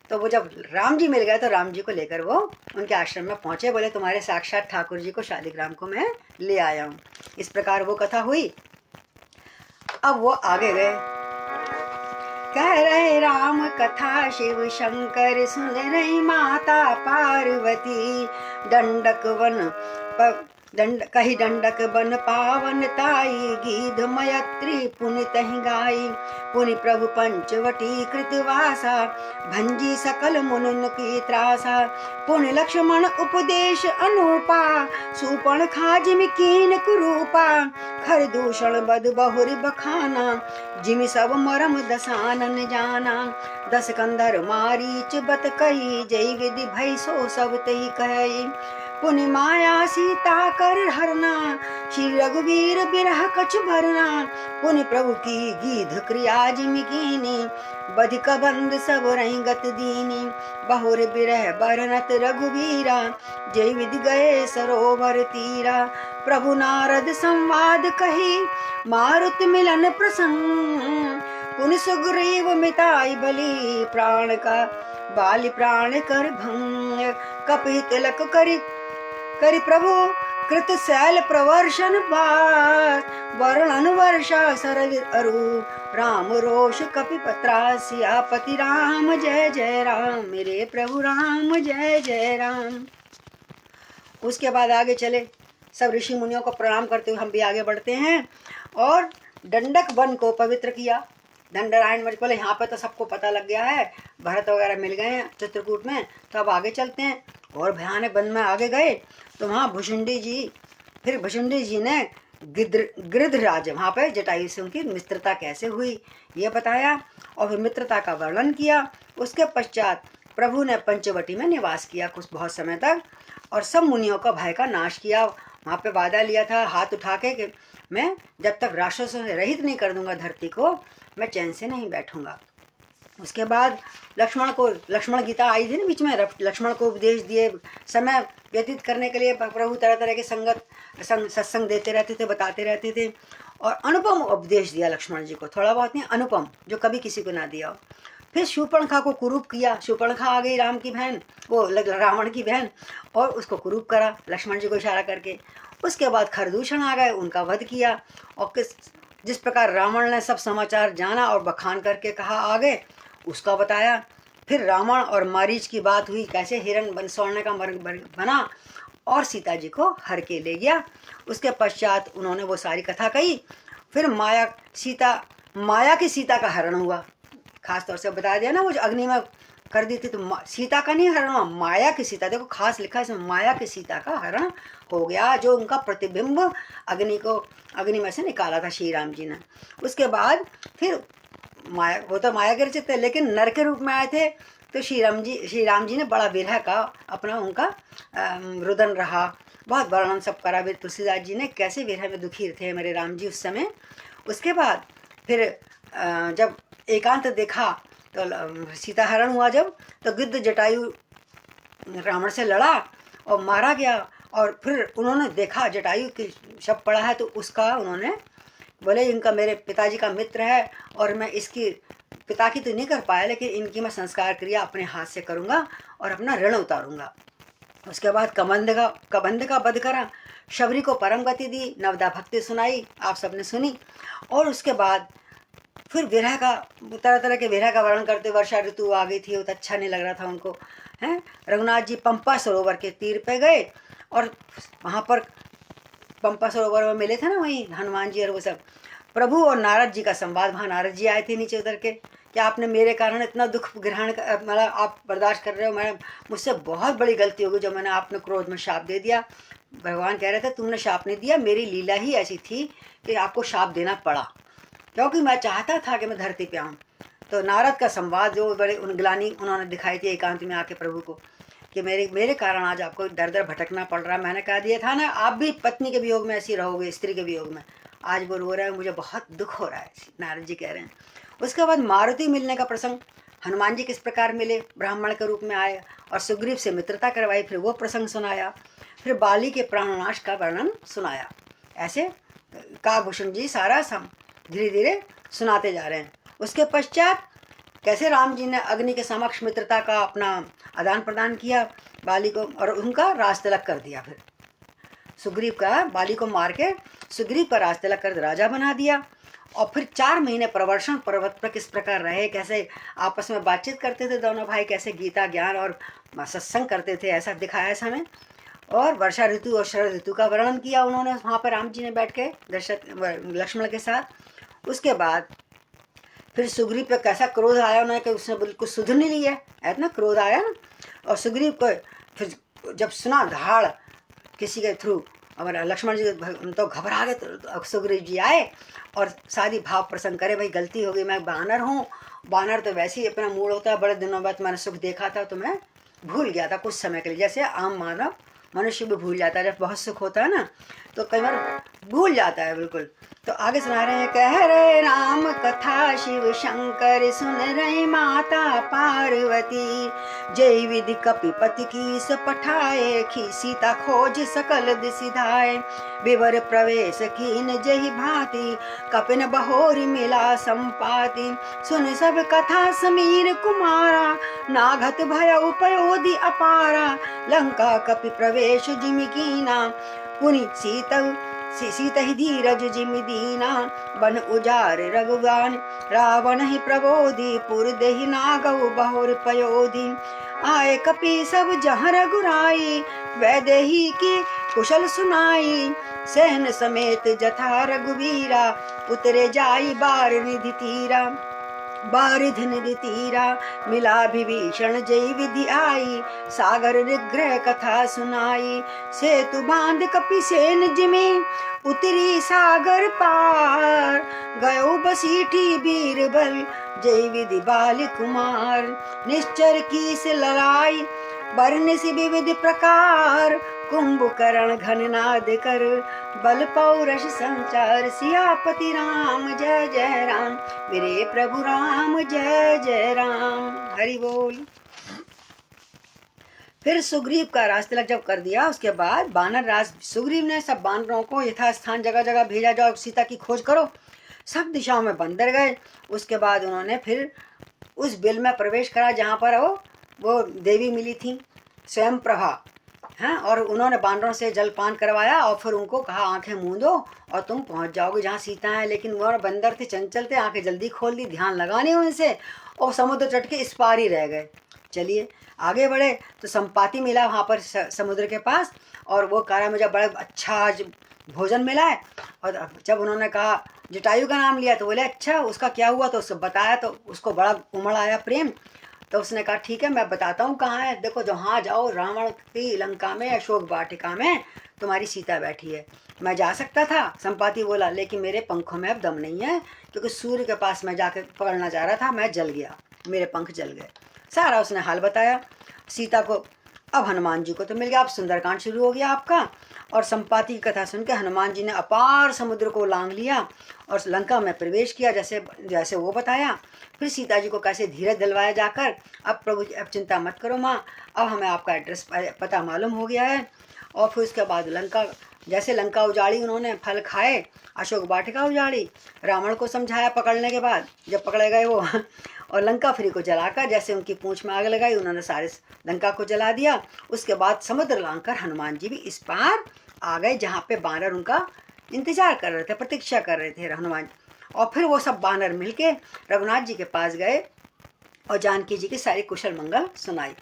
तो वो जब राम जी मिल गए तो राम जी को लेकर वो उनके आश्रम में पहुँचे, बोले तुम्हारे साक्षात ठाकुर जी को शालिग्राम को मैं ले आया हूँ। इस प्रकार वो कथा हुई। अब वो आगे गए, कह रहे राम कथा शिव शंकर, सुन रही माता पार्वती, कही दंडक बन पावन ताई, गीध मयत्री पुनि तहि गाई, पुनि प्रभु पंचवटी कृतवासा, भंजी सकल मुनुन की त्रासा, पुनि लक्ष्मण उपदेश अनुपा, सुपर्ण खाजिम कीन कुरूपा, खर दूषण बद बहुरी बखाना, जिमि सब मरम दसानन जाना, दस कंधर मारीच बत कही, जय विधि भई सो सब तही कही, पुनि माया सीता कर हरना, श्री रघुवीर बिरह कछ भरना, पुनि प्रभु की गीध क्रिया जिमि कीनी, बधिक बंद सब रही गत दीनी, बहुर बिरह बरनत रघुवीरा, जय विधि गए सरोवर तीरा, प्रभु नारद संवाद कही, मारुत मिलन प्रसंग, पुनि सुग्रीव मिताई बलि, प्राण का बाली प्राण कर भंग, कपि तिलक करि प्रभु कृत शैल प्रवर्षन बास, वर्णन वर्षा सरल अरु, राम रोष कपि पत्रासिया, पति राम जय जय राम, मेरे प्रभु राम जय जय राम। उसके बाद आगे चले, सब ऋषि मुनियों को प्रणाम करते हुए हम भी आगे बढ़ते हैं, और दंडक वन को पवित्र किया। दंडरायण मज बोले यहाँ पे तो सबको पता लग गया है, भरत वगैरह मिल गए हैं चित्रकूट में, तो अब आगे चलते हैं। और भयानक वन में आगे गए तो वहाँ भुषुंडी जी ने गिरधराज वहाँ पे जटायु से उनकी मित्रता कैसे हुई ये बताया, और फिर मित्रता का वर्णन किया। उसके पश्चात प्रभु ने पंचवटी में निवास किया कुछ बहुत समय तक, और सब मुनियों का भय का नाश किया। वहाँ पे वादा लिया था हाथ उठा के कि मैं जब तक राक्षसों से रहित नहीं कर दूंगा धरती को, मैं चैन से नहीं बैठूंगा। उसके बाद लक्ष्मण गीता आई थी ना बीच में, लक्ष्मण को उपदेश दिए, समय व्यतीत करने के लिए प्रभु तरह तरह के सत्संग देते रहते थे, बताते रहते थे, और अनुपम उपदेश दिया लक्ष्मण जी को, थोड़ा बहुत नहीं, अनुपम, जो कभी किसी को ना दिया। फिर शूर्पणखा को कुरूप किया, शूर्पणखा आ गई राम की बहन, वो रावण की बहन, और उसको कुरूप करा लक्ष्मण जी को इशारा करके। उसके बाद खरदूषण आ गए, उनका वध किया, और जिस प्रकार रावण ने सब समाचार जाना और बखान करके कहा आगे, उसका बताया। फिर रावण और मारीच की बात हुई, कैसे हिरण बन सोने का मर्ग बना और सीता जी को हर के ले गया। उसके पश्चात उन्होंने वो सारी कथा कही। फिर माया की सीता का हरण हुआ, खास तौर से बता दिया ना, वो जो अग्नि में कर दी थी, तो सीता का नहीं हरण हुआ, माया की सीता, देखो खास लिखा है इसमें, माया की सीता का हरण हो गया, जो उनका प्रतिबिंब अग्नि में से निकाला था श्री राम जी ने। उसके बाद फिर माया, वो तो माया के रचित थे, लेकिन नर के रूप में आए थे, तो श्री राम जी ने बड़ा विरह का अपना उनका रुदन रहा, बहुत वर्णन सब करा। फिर तुलसीदास जी ने कैसे विरह में दुखी थे मेरे राम जी उस समय। उसके बाद फिर जब एकांत देखा तो सीता हरण हुआ जब, तो गिद्ध जटायु रावण से लड़ा और मारा गया। और फिर उन्होंने देखा जटायु की शव पड़ा है, तो उसका उन्होंने बोले इनका मेरे पिताजी का मित्र है, और मैं इसकी पिता की तो नहीं कर पाया, लेकिन इनकी मैं संस्कार क्रिया अपने हाथ से करूँगा और अपना ऋण उतारूँगा। उसके बाद कबंध का वध करा, शबरी को परम गति दी, नवदा भक्ति सुनाई, आप सबने सुनी। और उसके बाद फिर विरह का, तरह तरह के विरह का वर्णन करते, वर्षा ऋतु आ गई थी, वो तो अच्छा नहीं लग रहा था उनको, हैं। रघुनाथ जी पंपा सरोवर के तीर पे गए, और वहाँ पर पंपा सरोवर में मिले थे ना वहीं हनुमान जी और वो सब। प्रभु और नारद जी का संवाद, वहाँ नारद जी आए थे नीचे उतर के, कि आपने मेरे कारण इतना दुख ग्रहण, मतलब आप बर्दाश्त कर रहे हो, मैं मुझसे बहुत बड़ी गलती होगी जो मैंने आपने क्रोध में शाप दे दिया। भगवान कह रहे थे तुमने शाप नहीं दिया, मेरी लीला ही ऐसी थी कि आपको शाप देना पड़ा, क्योंकि मैं चाहता था कि मैं धरती पे आऊँ। तो नारद का संवाद जो बड़े ग्लानि उन्होंने दिखाई थी एकांत में आके प्रभु को, कि मेरे कारण आज आपको दर दर भटकना पड़ रहा है। मैंने कह दिया था ना, आप भी पत्नी के वियोग में ऐसी रहोगे, स्त्री के वियोग में। आज वो रो रहे हैं, मुझे बहुत दुख हो रहा है, नारद जी कह रहे हैं। उसके बाद मारुति मिलने का प्रसंग, हनुमान जी किस प्रकार मिले, ब्राह्मण के रूप में आए और सुग्रीव से मित्रता करवाई, फिर वो प्रसंग सुनाया। फिर बाली के प्राणनाश का वर्णन सुनाया। ऐसे काकभूषण जी सारा धीरे धीरे सुनाते जा रहे हैं। उसके पश्चात कैसे राम जी ने अग्नि के समक्ष मित्रता का अपना आदान प्रदान किया बाली को, और उनका राज तिलक कर दिया। फिर सुग्रीव का, बाली को मार के सुग्रीव का राज तिलक कर राजा बना दिया। और फिर 4 महीने प्रवर्षण पर्वत पर किस प्रकार रहे, कैसे आपस में बातचीत करते थे दोनों भाई, कैसे गीता ज्ञान और सत्संग करते थे, ऐसा दिखाया इस हमें। और वर्षा ऋतु और शरद ऋतु का वर्णन किया उन्होंने वहाँ पर राम जी ने बैठ के लक्ष्मण के साथ। उसके बाद फिर सुग्रीव पे कैसा क्रोध आया उन्होंने, कि उसने बिल्कुल सुध नहीं लिया, इतना क्रोध आया ना। और सुग्रीव को फिर जब सुना धाड़ किसी के थ्रू, और लक्ष्मण जी तो घबरा गए, तो सुग्रीव जी आए और शादी भाव प्रसंग करे, भाई गलती हो गई, मैं बानर हूँ, बानर तो वैसे ही अपना मूड होता है, बड़े दिनों बाद मैंने सुख देखा था तो मैं भूल गया था कुछ समय के लिए, जैसे आम मानव मनुष्य भी भूल जाता है, जब बहुत सुख होता है ना तो कई बार भूल जाता है बिल्कुल। तो आगे सुना रहे हैं, कह रहे राम कथा शिव शंकर, सुन रहे माता पार्वती, जय विधि कपिपति की स पठाए, खी सीता खोज सकल दिसिधाए, विवर प्रवेश कीन जहि भांति, कपिन बहोरी मिला संपाति, सुन सब कथा समीर कुमारा, नाघत भय उपयोधि अपारा, लंका कपि प्रवेश जिमि कीना, पुनि सीत ही धीरज जिमि दीना, बन उजार रघुगान, रावण ही प्रबोधि, पुर देहि नागौ बहोर पयोधि, आए कपि सब जहाँ रघुराई, वैदेही की कुशल सुनाई, सेन समेत जथा रघुवीरा, उतरे जाई बार निधि तीरा, बारिध निधि तीरा, मिला विभीषण जय विधि आई, सागर निग्रह कथा सुनाई, सेतु बांध कपि सेन जिमि, उतरी सागर पार, गयो बसीठी बीरबल, जय विधि बाल कुमार, निश्चर की से लड़ाई, बरन सी विविध प्रकार, कुंभकर्ण घननाद कर, बल पौरष संचार, सियापति राम जय जय राम, मेरे प्रभु राम जय जय राम। हरि बोल। फिर सुग्रीव का राज तिलक जब कर दिया, उसके बाद बानर राज सुग्रीव ने सब बानरों को यथास्थान जगह जगह भेजा, जाओ सीता की खोज करो। सब दिशाओं में बंदर गए। उसके बाद उन्होंने फिर उस बिल में प्रवेश करा जहाँ पर वो देवी मिली थी, स्वयं प्रभा। हाँ, और उन्होंने बानरों से जलपान करवाया और फिर उनको कहा आंखें मूंदो और तुम पहुँच जाओगे जहाँ सीता है। लेकिन वो बंदर थे, चंचल थे, आंखें जल्दी खोल दी, ध्यान लगा नहीं उनसे, और समुद्र तट के इस पार ही रह गए। चलिए आगे बढ़े तो संपाति मिला वहाँ पर समुद्र के पास, और वो कह रहा मुझे बड़ा अच्छा भोजन मिला है। और जब उन्होंने कहा जटायु का नाम लिया तो बोले अच्छा उसका क्या हुआ, तो उसको बताया तो उसको बड़ा उमड़ आया प्रेम। तो उसने कहा ठीक है मैं बताता हूँ कहाँ है, देखो जहाँ जाओ रावण की लंका में अशोक वाटिका में तुम्हारी सीता बैठी है। मैं जा सकता था, संपाति बोला, लेकिन मेरे पंखों में अब दम नहीं है, क्योंकि सूर्य के पास मैं जाकर पकड़ना चाह रहा था, मैं जल गया, मेरे पंख जल गए। सारा उसने हाल बताया सीता को। अब हनुमान जी को तो मिल गया, अब सुंदरकांड शुरू हो गया आपका। और संपाति की कथा सुन के हनुमान जी ने अपार समुद्र को लांघ लिया और लंका में प्रवेश किया, जैसे जैसे वो बताया। फिर सीता जी को कैसे धीरज दिलवाया जाकर, अब प्रभु जी अब चिंता मत करो माँ, अब हमें आपका एड्रेस पता मालूम हो गया है। और फिर उसके बाद लंका, जैसे लंका उजाड़ी उन्होंने, फल खाए, अशोक वाटिका उजाड़ी, रावण को समझाया पकड़ने के बाद, जब पकड़े गए वो और लंका फ्री को जलाकर जैसे उनकी पूंछ में आग लगाई, उन्होंने सारे लंका को जला दिया। उसके बाद समुद्र लांघकर हनुमान जी भी इस पार आ गए जहाँ पे बानर उनका इंतजार कर रहे थे, प्रतीक्षा कर रहे थे हनुमान। और फिर वो सब बानर मिलके रघुनाथ जी के पास गए और जानकी जी की सारी कुशल मंगल सुनाई।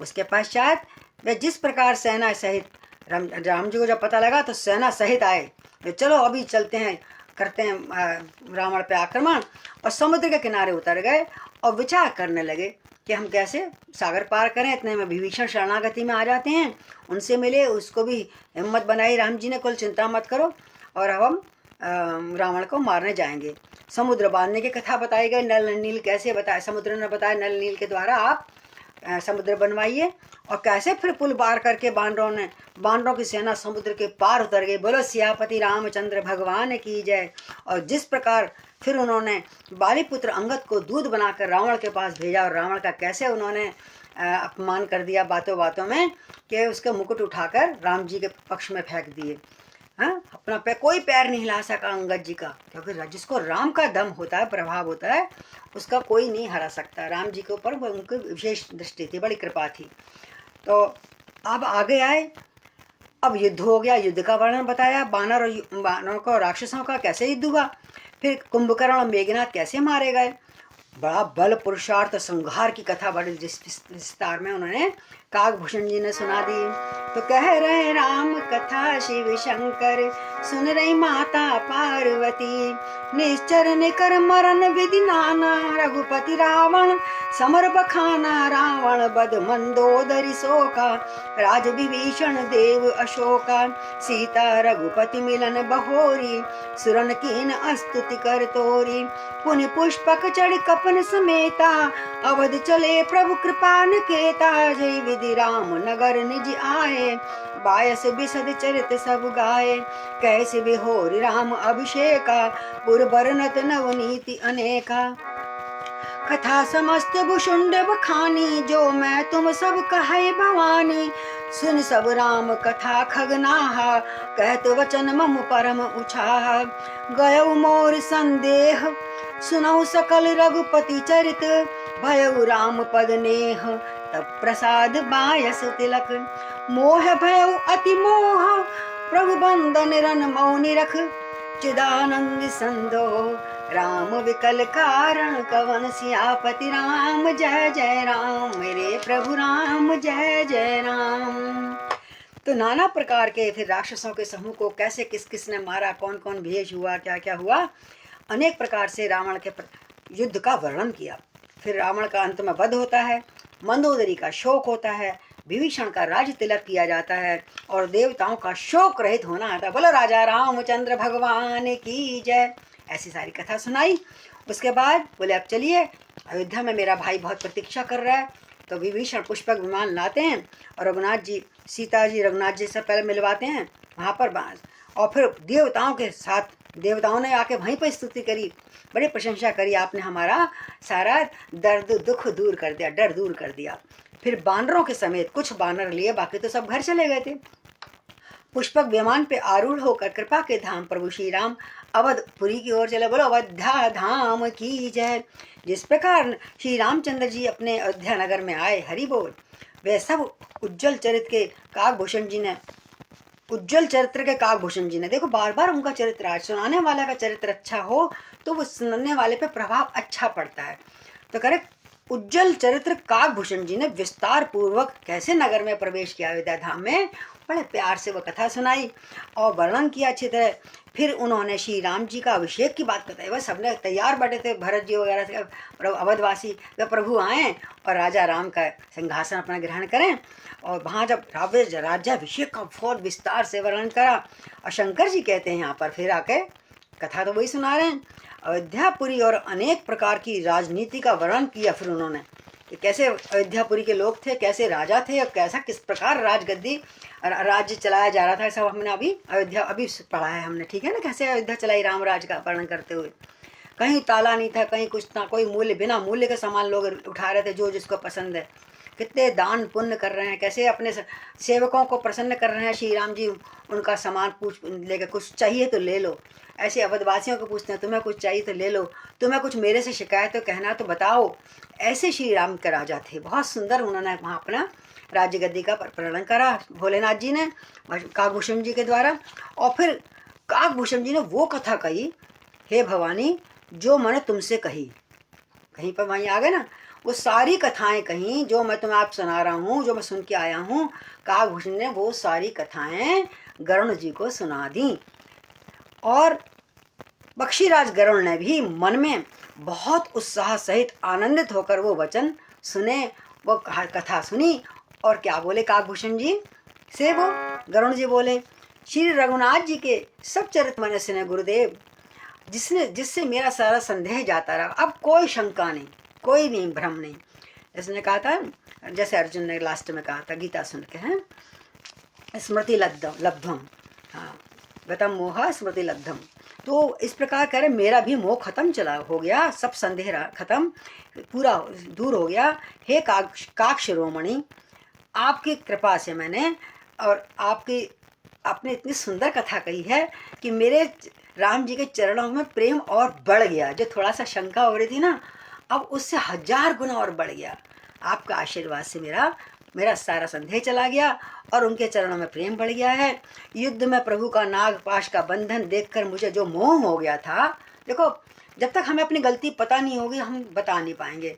उसके पश्चात वे जिस प्रकार सेना सहित राम जी को जब पता लगा तो सेना सहित आए, तो चलो अभी चलते हैं, करते हैं रावण पे आक्रमण। और समुद्र के किनारे उतर गए और विचार करने लगे कि हम कैसे सागर पार करें। इतने में विभीषण शरणागति में आ जाते हैं, उनसे मिले, उसको भी हिम्मत बनाई राम जी ने, कुल चिंता मत करो और अब हम रावण को मारने जाएंगे। समुद्र बांधने की कथा बताई गई, नल नील कैसे बताया, समुद्र ने बताया नल नील के द्वारा आप समुद्र बनवाइए। और कैसे फिर पुल पार करके बानरों की सेना समुद्र के पार उतर गई। बोलो सियापति रामचंद्र भगवान की जय। और जिस प्रकार फिर उन्होंने बालीपुत्र अंगद को दूध बनाकर रावण के पास भेजा, और रावण का कैसे उन्होंने अपमान कर दिया बातों बातों में, कि उसके मुकुट उठाकर राम जी के पक्ष में फेंक दिए। हाँ, अपना कोई पैर नहीं हिला सका अंगद जी का, क्योंकि जिसको राम का दम होता है, प्रभाव होता है, उसका कोई नहीं हरा सकता। राम जी के ऊपर उनकी विशेष दृष्टि थी, बड़ी कृपा थी। तो अब आगे आए, अब युद्ध हो गया, युद्ध का वर्णन बताया, बानरों को राक्षसों का कैसे युद्ध हुआ, फिर कुंभकर्ण और मेघनाथ कैसे मारे गए, बड़ा बल पुरुषार्थ संहार की कथा बड़े विस्तार में उन्होंने काकभूषण जी ने सुना दी। तो कह रहे राम कथा शिव शंकर, सुन रही माता पार्वती, निश्चर निकर मरण विधि नाना, रघुपति रावण समर बखाना, रावण बद मंदोदरी शोका, राज विभीषण देव अशोका, सीता रघुपति मिलन बहोरी, सुरन कीन अस्तुति कर तोरी, पुनि पुष्पक चढ़ कपन समेता, अवध चले प्रभु कृपा निकेता, जय विधि राम नगर निज आए, बायस बिसद चरित सब गाए, कैसे बिहोरी राम अभिषेका, पुर बरनत नवनीति अनेका, कथा समस्त भुषुंड बखानी, जो मैं तुम सब कहे भवानी, सुन सब राम कथा खगनाहा, कहत वचन मम परम उछाहा, गयउ मोर संदेह सुनऊ सकल रघुपति चरित, भयउ राम पद नेह तब प्रसाद बायस तिलक, मोह भयउ अति मोह प्रभु बंदन रन मौनि रख, चिदानंद संदो राम विकल कारण, कवन सियापति राम जय जय राम, मेरे प्रभु राम जय जय राम। तो नाना प्रकार के फिर राक्षसों के समूह को कैसे किस किस ने मारा, कौन कौन भेष हुआ, क्या क्या हुआ, अनेक प्रकार से रावण के युद्ध का वर्णन किया। फिर रावण का अंत में वध होता है, मंदोदरी का शोक होता है, विभीषण का राज तिलक किया जाता है, और देवताओं का शोक रहित होना आता है। बोलो राजा रामचंद्र भगवान की जय। ऐसी सारी कथा सुनाई। उसके बाद बोले अब चलिए, अयोध्या में मेरा भाई बहुत प्रतीक्षा कर रहा है, तो विभीषण पुष्पक विमान लाते हैं और रघुनाथ जी, सीता जी रघुनाथ जी से पहले मिलवाते हैं वहाँ पर। और फिर देवताओं के साथ, देवताओं ने आके वहीं पर स्तुति करी, बड़ी प्रशंसा करी, आपने हमारा सारा दर्द दुख दूर कर दिया, डर दूर कर दिया। फिर बानरों के समेत कुछ बानर लिए, बाकी तो सब घर चले गए थे। पुष्पक विमान पे आरूढ़ होकर कृपा के धाम प्रभु श्री राम अवधपुरी की ओर चले। बोलो अयोध्या धाम की जय। जिस प्रकार श्री रामचंद्र जी अपने अयोध्या नगर में आए, हरि बोल, वे सब उज्जवल चरित्र के काकभूषण जी ने, उज्जवल चरित्र के काकभूषण जी ने, देखो बार बार उनका चरित्र, आज सुनाने वाले का चरित्र अच्छा हो तो वो सुनने वाले पे प्रभाव अच्छा पड़ता है। तो करे उज्जवल चरित्र काकभूषण जी ने विस्तार पूर्वक कैसे नगर में प्रवेश किया, अयोध्या धाम में, बड़े प्यार से वो कथा सुनाई और वर्णन किया अच्छी तरह। फिर उन्होंने श्री राम जी का अभिषेक की बात बताई। वह सबने तैयार बैठे थे, भरत जी वगैरह से, अवधवासी, वे प्रभु आए और राजा राम का सिंहासन अपना ग्रहण करें। और वहाँ जब राज्याभिषेक का बहुत विस्तार से वर्णन करा, और शंकर जी कहते हैं यहाँ पर फिर आके कथा तो वही सुना रहे हैं, अयोध्यापुरी और अनेक प्रकार की राजनीति का वर्णन किया। फिर उन्होंने कि कैसे अयोध्यापुरी के लोग थे, कैसे राजा थे और कैसा किस प्रकार राजगद्दी राज्य चलाया जा रहा था। सब हमने अभी पढ़ा है हमने, ठीक है ना, कैसे अयोध्या चलाई राम राज का वर्णन करते हुए। कहीं ताला नहीं था, कहीं कुछ ना, कोई मूल्य, बिना मूल्य के सामान लोग उठा रहे थे जो जिसको पसंद है। कितने दान पुण्य कर रहे हैं, कैसे अपने सेवकों को प्रसन्न कर रहे हैं श्री राम जी। उनका सामान पूछ लेकर, कुछ चाहिए तो ले लो, ऐसे अवधवासियों को पूछते हैं, तुम्हें कुछ चाहिए तो ले लो, तुम्हें कुछ मेरे से शिकायत तो कहना तो बताओ। ऐसे श्री राम के राजा थे, बहुत सुंदर उन्होंने वहाँ अपना राज्य गद्दी का वर्णन करा भोलेनाथ जी ने काकभूषण जी के द्वारा। और फिर काकभूषण जी ने वो कथा कही, हे भवानी जो मैंने तुमसे कही, कहीं पर वहीं आ गए ना, वो सारी कथाएं कहीं जो मैं तुम्हें आप सुना रहा हूँ, जो मैं सुन के आया हूँ, काकभूषण ने वो सारी कथाएं गरुण जी को सुना दी। और बख्शीराज गरुण ने भी मन में बहुत उत्साह सहित आनंदित होकर वो वचन सुने, वो कथा सुनी। और क्या बोले काकभूषण जी से, वो गरुण जी बोले, श्री रघुनाथ जी के सब चरित्र मैंने सुने गुरुदेव, जिससे मेरा सारा संदेह जाता रहा, अब कोई शंका नहीं, कोई नहीं भ्रम नहीं। इसने कहा था, जैसे अर्जुन ने लास्ट में कहा था गीता सुन के, हैं स्मृति लब्धम, हाँ गतम मोह स्मृति लब्धम। तो इस प्रकार कह रहे मेरा भी मोह खत्म चला हो गया, सब संदेह खत्म, पूरा दूर हो गया। हे काक शिरोमणि, आपकी कृपा से मैंने, और आपने इतनी सुंदर कथा कही है कि मेरे राम जी के चरणों में प्रेम और बढ़ गया। जो थोड़ा सा शंका हो रही थी ना, अब उससे 1000 गुना और बढ़ गया। आपका आशीर्वाद से मेरा सारा संदेह चला गया और उनके चरणों में प्रेम बढ़ गया है। युद्ध में प्रभु का नागपाश का बंधन देखकर मुझे जो मोह हो गया था, देखो जब तक हमें अपनी गलती पता नहीं होगी हम बता नहीं पाएंगे,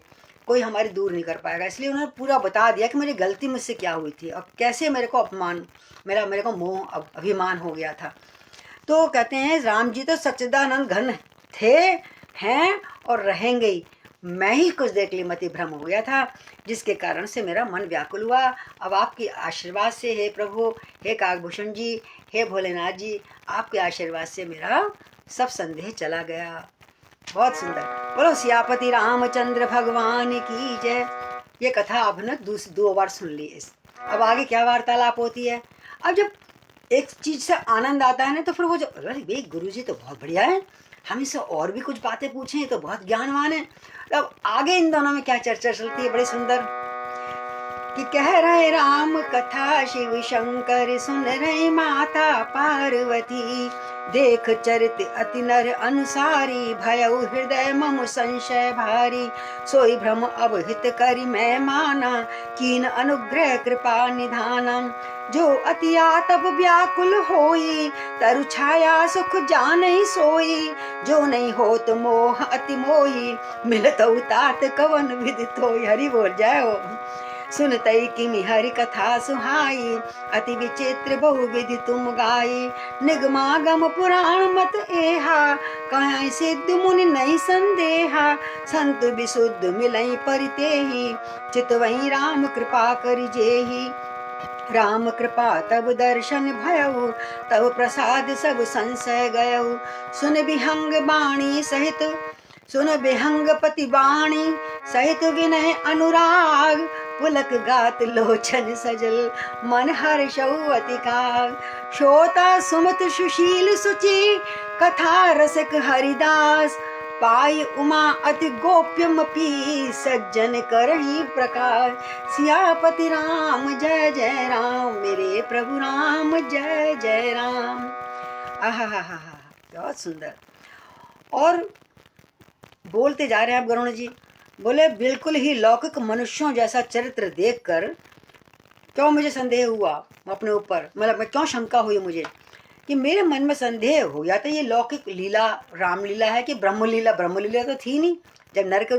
कोई हमारी दूर नहीं कर पाएगा। इसलिए उन्होंने पूरा बता दिया कि मेरी गलती मुझसे क्या हुई थी और कैसे मेरे को अपमान, मेरे को मोह अभिमान हो गया था। तो कहते हैं राम जी तो सच्चिदानंद घन थे, हैं और रहेंगे ही, मैं ही कुछ देर के लिए मति भ्रम हो गया था, जिसके कारण से मेरा मन व्याकुल हुआ। अब आपके आशीर्वाद से, हे प्रभु, हे काकभूषण जी, हे भोलेनाथ जी, आपके आशीर्वाद से मेरा सब संदेह चला गया। बहुत सुंदर। बोलो सियापति रामचंद्र भगवान की जय। ये कथा अब न 2 बार सुन ली। अब आगे क्या वार्तालाप होती है। अब जब एक चीज से आनंद आता है ना, तो फिर वो जो, अरे गुरु जी तो बहुत बढ़िया है, हम इससे और भी कुछ बातें पूछें, तो बहुत ज्ञानवान है। अब आगे इन दोनों में क्या चर्चा चलती है, बड़ी सुंदर, कि कह रहे राम कथा शिव शंकर, सुन रहे माता पार्वती, देख चरित अति नर अनुसारी, भयउ हृदय मम संशय भारी, सोई भ्रम अब हित करि मैं माना, कीन अनुग्रह कृपा निधाना, जो अति आतप व्याकुल होई, तरु छाया सुख जानहि सोई, जो नहीं होत मोह अति मोही, मिलतउ तात कवन विदित होई। हरि बोल जय हो। सुनतई किमि हरि कथा सुहाई, अति विचित्र बहुविधि तुम गाई, निगमागम पुराण मत एहा, कहीं सिद्ध मुनि नहीं संदेहा, संत विशुद्ध मिलई परितेहि, चितवई राम कृपा करि जेहि, राम कृपा तब दर्शन भयउ, तब प्रसाद सब संशय गयउ, सुन विहंग बाणी सहित, सुन विहंग पति बाणी सहित विनय अनुराग, पुलक गात लोचन सजल मन हर्षौ अतिकाग। श्रोता सुमत सुशील सुचि कथा रसिक हरिदास, पाई उमा अति गोप्यमपि सज्जन करही प्रकाश। सियापति राम जय जय राम, मेरे प्रभु राम जय जय राम। आहा, बहुत सुंदर। और बोलते जा रहे हैं अब गरुण जी, बोले बिल्कुल ही लौकिक मनुष्यों जैसा चरित्र देखकर क्यों मुझे संदेह हुआ अपने ऊपर, मतलब क्यों शंका हुई मुझे कि मेरे मन में संदेह हो गया था ये लौकिक लीला रामलीला है कि ब्रह्मलीला। ब्रह्मलीला तो थी नहीं जब नरक,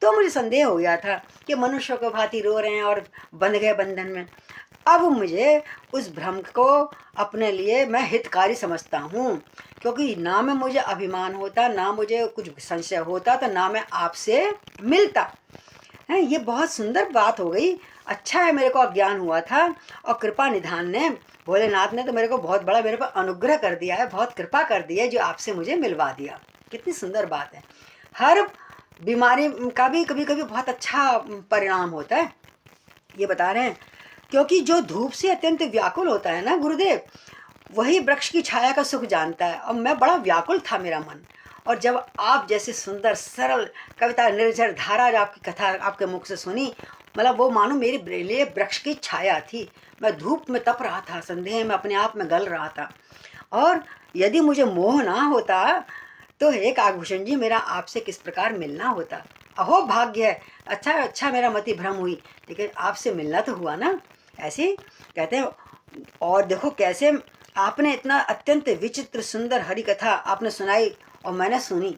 तो मुझे संदेह हो गया था कि मनुष्यों को भांति रो रहे हैं और बंध गए बंधन में। अब मुझे उस भ्रम को अपने लिए मैं हितकारी समझता हूँ, क्योंकि ना में मुझे अभिमान होता, ना मुझे कुछ संशय होता, तो ना मैं आपसे मिलता है। ये बहुत सुंदर बात हो गई। अच्छा है मेरे को अज्ञान हुआ था और कृपा निधान ने, भोलेनाथ ने तो मेरे को बहुत बड़ा मेरे पर अनुग्रह कर दिया है, बहुत कृपा कर दी है जो आपसे मुझे मिलवा दिया। कितनी सुंदर बात है। हर बीमारी का भी कभी कभी बहुत अच्छा परिणाम होता है, ये बता रहे हैं। क्योंकि जो धूप से अत्यंत व्याकुल होता है ना गुरुदेव, वही वृक्ष की छाया का सुख जानता है। और मैं बड़ा व्याकुल था मेरा मन, और जब आप जैसे सुंदर सरल कविता निर्झर धारा आपकी कथा आपके मुख से सुनी, मतलब वो मानो मेरे लिए वृक्ष की छाया थी। मैं धूप में तप रहा था, संदेह में अपने आप में गल रहा था। और यदि मुझे मोह ना होता तो हे काकभूषण जी मेरा आपसे किस प्रकार मिलना होता। अहो भाग्य है, अच्छा मेरा मति भ्रम हुई, लेकिन आपसे मिलना तो हुआ ना। ऐसे कहते हैं। और देखो कैसे आपने इतना अत्यंत विचित्र सुंदर हरि कथा आपने सुनाई और मैंने सुनी।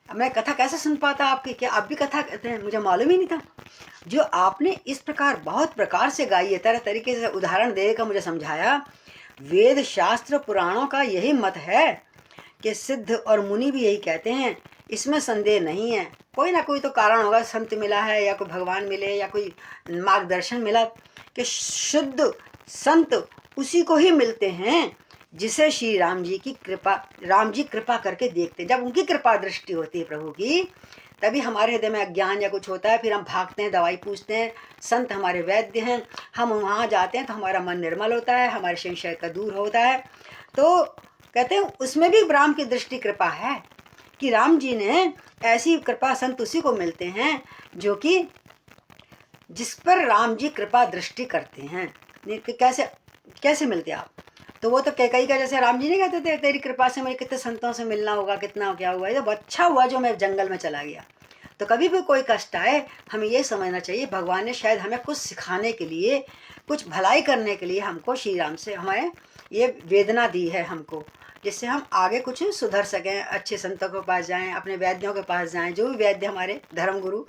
मैं कथा कैसे सुन पाता आपकी, क्या आप भी कथा कहते हैं, मुझे मालूम ही नहीं था। जो आपने इस प्रकार बहुत प्रकार से गाई है, तरह तरीके से उदाहरण दे कर मुझे समझाया। वेद शास्त्र पुराणों का यही मत है कि सिद्ध और मुनि भी यही कहते हैं, इसमें संदेह नहीं है। कोई ना कोई तो कारण होगा, संत मिला है या कोई भगवान मिले या कोई मार्गदर्शन मिला, कि शुद्ध संत उसी को ही मिलते हैं जिसे श्री राम जी की कृपा, राम जी कृपा करके देखते। जब उनकी कृपा दृष्टि होती है प्रभु की, तभी हमारे हृदय में अज्ञान या कुछ होता है, फिर हम भागते हैं, दवाई पूछते हैं, संत हमारे वैद्य हैं, हम वहाँ जाते हैं तो हमारा मन निर्मल होता है, हमारे संशय का दूर होता है। तो कहते हैं उसमें भी राम की दृष्टि कृपा है कि राम जी ने ऐसी कृपा, संत उसी को मिलते हैं जो कि जिस पर राम जी कृपा दृष्टि करते हैं। कैसे कैसे मिलते आप, तो वो तो कैकई का जैसे राम जी नहीं कहते थे तेरी कृपा से मुझे कितने संतों से मिलना होगा, कितना क्या हुआ, ये तो अच्छा हुआ जो मैं जंगल में चला गया। तो कभी भी कोई कष्ट आए हमें ये समझना चाहिए भगवान ने शायद हमें कुछ सिखाने के लिए, कुछ भलाई करने के लिए हमको श्री राम से हमें ये वेदना दी है हमको, जिससे हम आगे कुछ सुधर सकें, अच्छे संतों के पास जाएं, अपने वैद्यों के पास जाएं, जो भी वैद्य हमारे धर्म गुरु।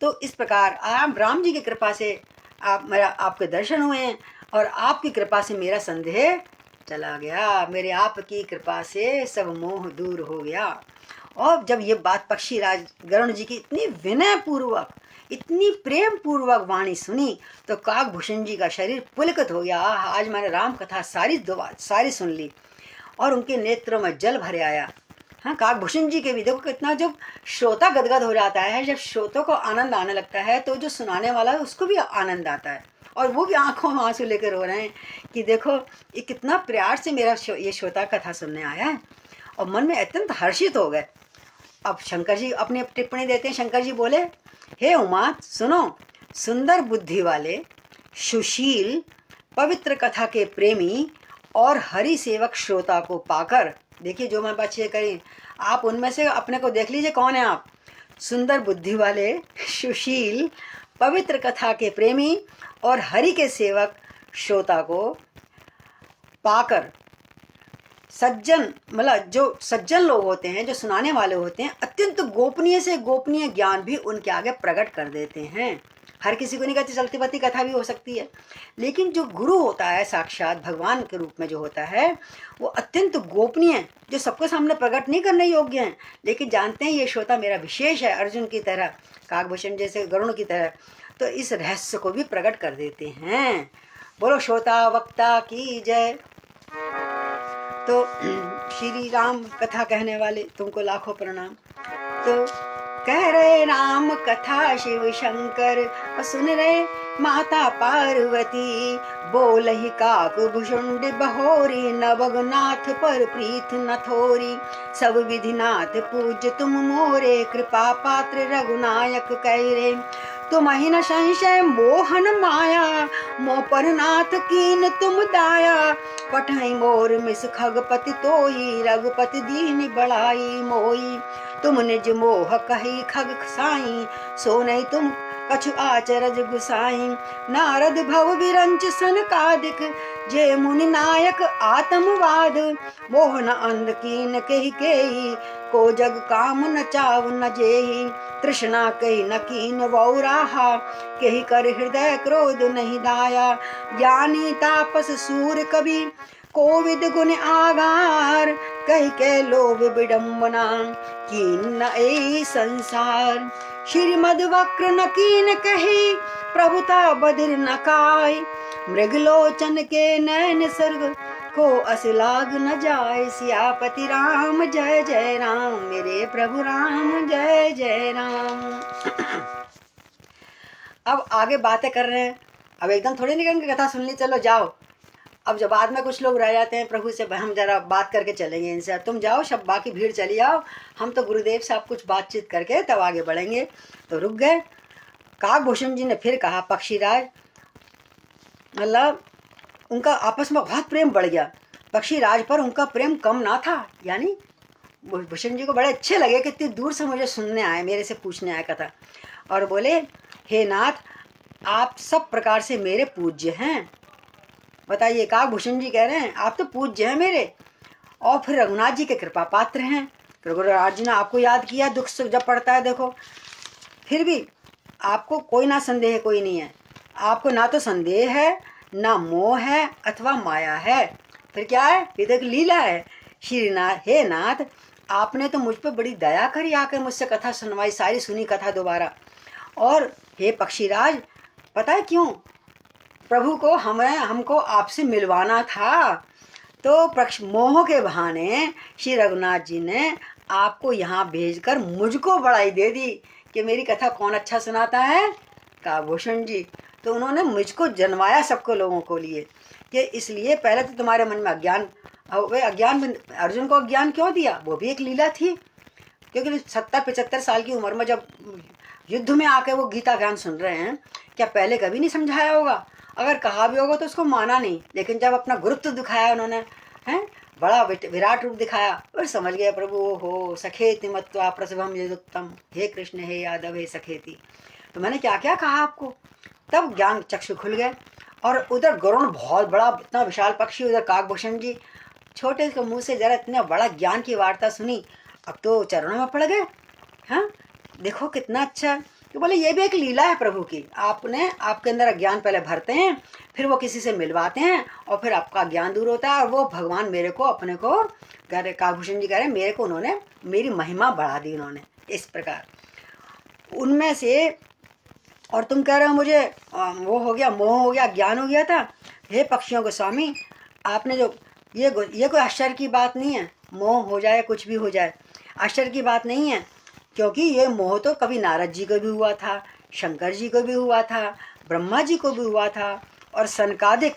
तो इस प्रकार आप राम जी की कृपा से आपके दर्शन हुए हैं और आपकी कृपा से मेरा संदेह चला गया, मेरे आपकी कृपा से सब मोह दूर हो गया। और जब ये बात पक्षीराज गरुण जी की इतनी विनय पूर्वक, इतनी प्रेम पूर्वक वाणी सुनी, तो काकभूषण जी का शरीर पुलकित हो गया। आज मैंने राम कथा सारी सुन ली और उनके नेत्रों में जल भरे आया। हाँ, काकभूषण जी के भी देखो कितना, जब श्रोता गदगद हो जाता है, जब श्रोता को आनंद आने लगता है, तो जो सुनाने वाला है उसको भी आनंद आता है, और वो भी आंखों में आंसू लेकर रो रहे हैं कि देखो ये कितना प्यार से मेरा ये श्रोता कथा सुनने आया है। और मन में अत्यंत हर्षित हो गए। अब शंकर जी अपनी टिप्पणी देते हैं। शंकर जी बोले, हे उमा सुनो, सुंदर बुद्धि वाले, सुशील, पवित्र कथा के प्रेमी और हरि सेवक श्रोता को पाकर, देखिए जो मैं बच्चे करें, आप उनमें से अपने को देख लीजिए कौन है आप। सुंदर बुद्धि वाले, सुशील, पवित्र कथा के प्रेमी और हरि के सेवक श्रोता को पाकर, सज्जन, मतलब जो सज्जन लोग होते हैं, जो सुनाने वाले होते हैं, अत्यंत गोपनीय से गोपनीय ज्ञान भी उनके आगे प्रकट कर देते हैं। हर किसी को नहीं कहते, चलती बत्ती कथा भी हो सकती है, लेकिन जो गुरु होता है साक्षात भगवान के रूप में जो होता है, वो अत्यंत गोपनीय, जो सबके सामने प्रकट नहीं करने योग्य हैं, लेकिन जानते हैं ये श्रोता मेरा विशेष है, अर्जुन की तरह, काकभूषण जैसे गरुण की तरह, तो इस रहस्य को भी प्रकट कर देते हैं। बोलो श्रोता वक्ता की जय। तो श्री राम कथा कहने वाले तुमको लाखों प्रणाम। तो कह रहे राम कथा शिव शंकर और सुन रहे माता पार्वती। बोलहि काक भुषुंड बहोरी नवगनाथ पर प्रीत न थोरी। सब विधिनाथ पूज्य तुम मोरे कृपा पात्र रघुनायक कैरे। तुमहि न संशय मोहन माया मोह पर नाथ कीन तुम दाया। पठई मोर मिस खगपति तोई रघुपति दीन बड़ाई मोई। तुम निज मोह कही खग साई सो नहीं तुम कछु आचरज गुसाई। नारद भव विरंच सनकादिक जे मुनि नायक आत्मवाद। मोहन अंध कीन कही केही को जग काम न चाव न जेही। तृष्णा कही न कीन वौराहा कही कर हृदय क्रोध नहीं दाया। ज्ञानी तापस सूर कवि कोविद गुण आगार कही के लोभ विडम्बना कीन न ए संसार। श्रीमद वक्र न कीन कही प्रभुता बधिर न काय। मृगलोचन के नैन सर्ग को असलाग न जाए। सियापति राम जय जय राम मेरे प्रभु राम जय जय राम। अब आगे बातें कर रहे हैं। अब एकदम थोड़ी नहीं करेंगे कथा सुन ली चलो जाओ। अब जब बाद में कुछ लोग रह जाते हैं प्रभु से हम जरा बात करके चलेंगे इनसे। तुम जाओ सब बाकी भीड़ चली जाओ हम तो गुरुदेव से आप कुछ बातचीत करके तब आगे बढ़ेंगे। तो रुक गए। काकभूषण जी ने फिर कहा पक्षीराज मतलब उनका आपस में बहुत प्रेम बढ़ गया। पक्षीराज पर उनका प्रेम कम ना था। यानी भूषण जी को बड़े अच्छे लगे कि इतनी दूर से मुझे सुनने आए मेरे से पूछने आया कथा। और बोले हे नाथ आप सब प्रकार से मेरे पूज्य हैं। बताइए काकभूषण जी कह रहे हैं आप तो पूज्य हैं मेरे और फिर रघुनाथ जी के कृपा पात्र हैं। रघुनाथ जी ने आपको याद किया दुख सुख जब पड़ता है देखो। फिर भी आपको कोई ना संदेह कोई नहीं है। आपको ना तो संदेह है ना मोह है अथवा माया है। फिर क्या है ये तो एक लीला है। श्रीनाथ हे नाथ आपने तो मुझ पर बड़ी दया करी आकर मुझसे कथा सुनवाई सारी सुनी कथा दोबारा। और हे पक्षीराज पता है क्यों प्रभु को हमको आपसे मिलवाना था। तो मोह के बहाने श्री रघुनाथ जी ने आपको यहाँ भेजकर मुझको बड़ाई दे दी कि मेरी कथा कौन अच्छा सुनाता है काकभूषण जी। तो उन्होंने मुझको जन्माया सबको लोगों को लिए कि इसलिए पहले तो तुम्हारे मन में अज्ञान वे अज्ञान अर्जुन को अज्ञान क्यों दिया वो भी एक लीला थी। क्योंकि 70-75 साल की उम्र में जब युद्ध में आके वो गीता ज्ञान सुन रहे हैं क्या पहले कभी नहीं समझाया होगा। अगर कहा भी होगा तो उसको माना नहीं। लेकिन जब अपना गुरुत्व दिखाया उन्होंने हैं बड़ा विराट रूप दिखाया और समझ गया प्रभु हो सखेति मत्वा प्रसभम यदुक्तम हे कृष्ण हे यादव हे सखेति। तो मैंने क्या क्या कहा आपको तब ज्ञान चक्षु खुल गए। और उधर गरुण बहुत बड़ा इतना विशाल पक्षी उधर काकभूषण जी छोटे के मुंह से जरा इतना बड़ा ज्ञान की वार्ता सुनी अब तो चरणों में पड़ गए। हाँ देखो कितना अच्छा। तो बोले ये भी एक लीला है प्रभु की। आपने आपके अंदर ज्ञान पहले भरते हैं फिर वो किसी से मिलवाते हैं और फिर आपका ज्ञान दूर होता है। और वो भगवान मेरे को अपने को कह रहे काकभूषण जी कह रहे मेरे को उन्होंने मेरी महिमा बढ़ा दी उन्होंने इस प्रकार उनमें से। और तुम कह रहे हो मुझे वो हो गया मोह हो गया ज्ञान हो गया था। हे पक्षियों के स्वामी आपने जो ये कोई आश्चर्य की बात नहीं है। मोह हो जाए कुछ भी हो जाए आश्चर्य की बात नहीं है। क्योंकि ये मोह तो कभी नारद जी को भी हुआ था शंकर जी को भी हुआ था ब्रह्मा जी को भी हुआ था और सनकादिक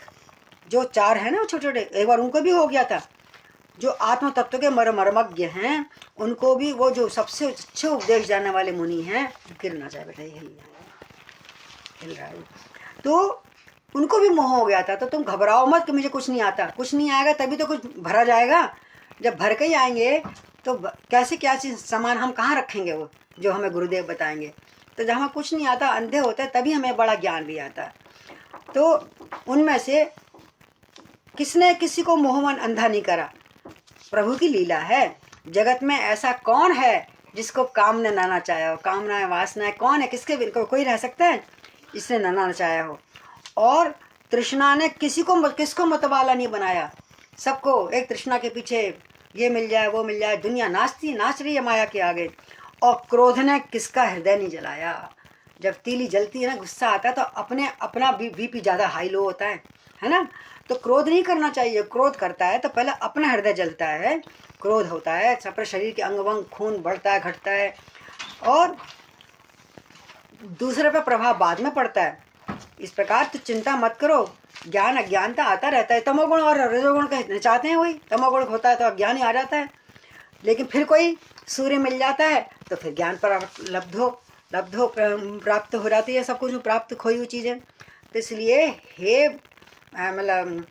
जो 4 हैं ना छोटे छोटे एक बार उनको भी हो गया था। जो आत्म तत्व के मर्मज्ञ हैं उनको भी वो जो सबसे अच्छे उपदेश जाने वाले मुनि हैं गिरना चाहे बेटा हिल रहा है तो उनको भी मोह हो गया था। तो तुम घबराओ मत कि मुझे कुछ नहीं आता। कुछ नहीं आएगा तभी तो कुछ भरा जाएगा। जब भर के ही आएंगे तो कैसे क्या चीज़ सामान हम कहाँ रखेंगे वो जो हमें गुरुदेव बताएंगे। तो जब हमें कुछ नहीं आता अंधे होते हैं तभी हमें बड़ा ज्ञान भी आता है। तो उनमें से किसने किसी को मोहमन अंधा नहीं करा प्रभु की लीला है। जगत में ऐसा कौन है जिसको काम ने ना नचाया हो। कामनाएं वासनाएं कौन है किसके बिन कोई रह सकता है इसने ना नचाया हो। और तृष्णा ने किसको मतवाला नहीं बनाया। सबको एक तृष्णा के पीछे ये मिल जाए वो मिल जाए दुनिया नाच रही है माया के आगे। और क्रोध ने किसका हृदय नहीं जलाया। जब तीली जलती है ना गुस्सा आता है तो अपना बीपी ज़्यादा हाई लो होता है ना। तो क्रोध नहीं करना चाहिए। क्रोध करता है तो पहले अपना हृदय जलता है क्रोध होता है। अपने शरीर के अंग वंग खून बढ़ता है घटता है और दूसरे पर प्रभाव बाद में पड़ता है। इस प्रकार तो चिंता मत करो, ज्ञान अज्ञानता आता रहता है। तमोगुण और रजोगुण कहना चाहते हैं वही, तमोगुण होता है तो अज्ञान ही आ जाता है, लेकिन फिर कोई सूर्य मिल जाता है तो फिर ज्ञान पर प्राप्त हो जाती है। सब कुछ प्राप्त खोई हुई चीज़ें। तो इसलिए हे मतलब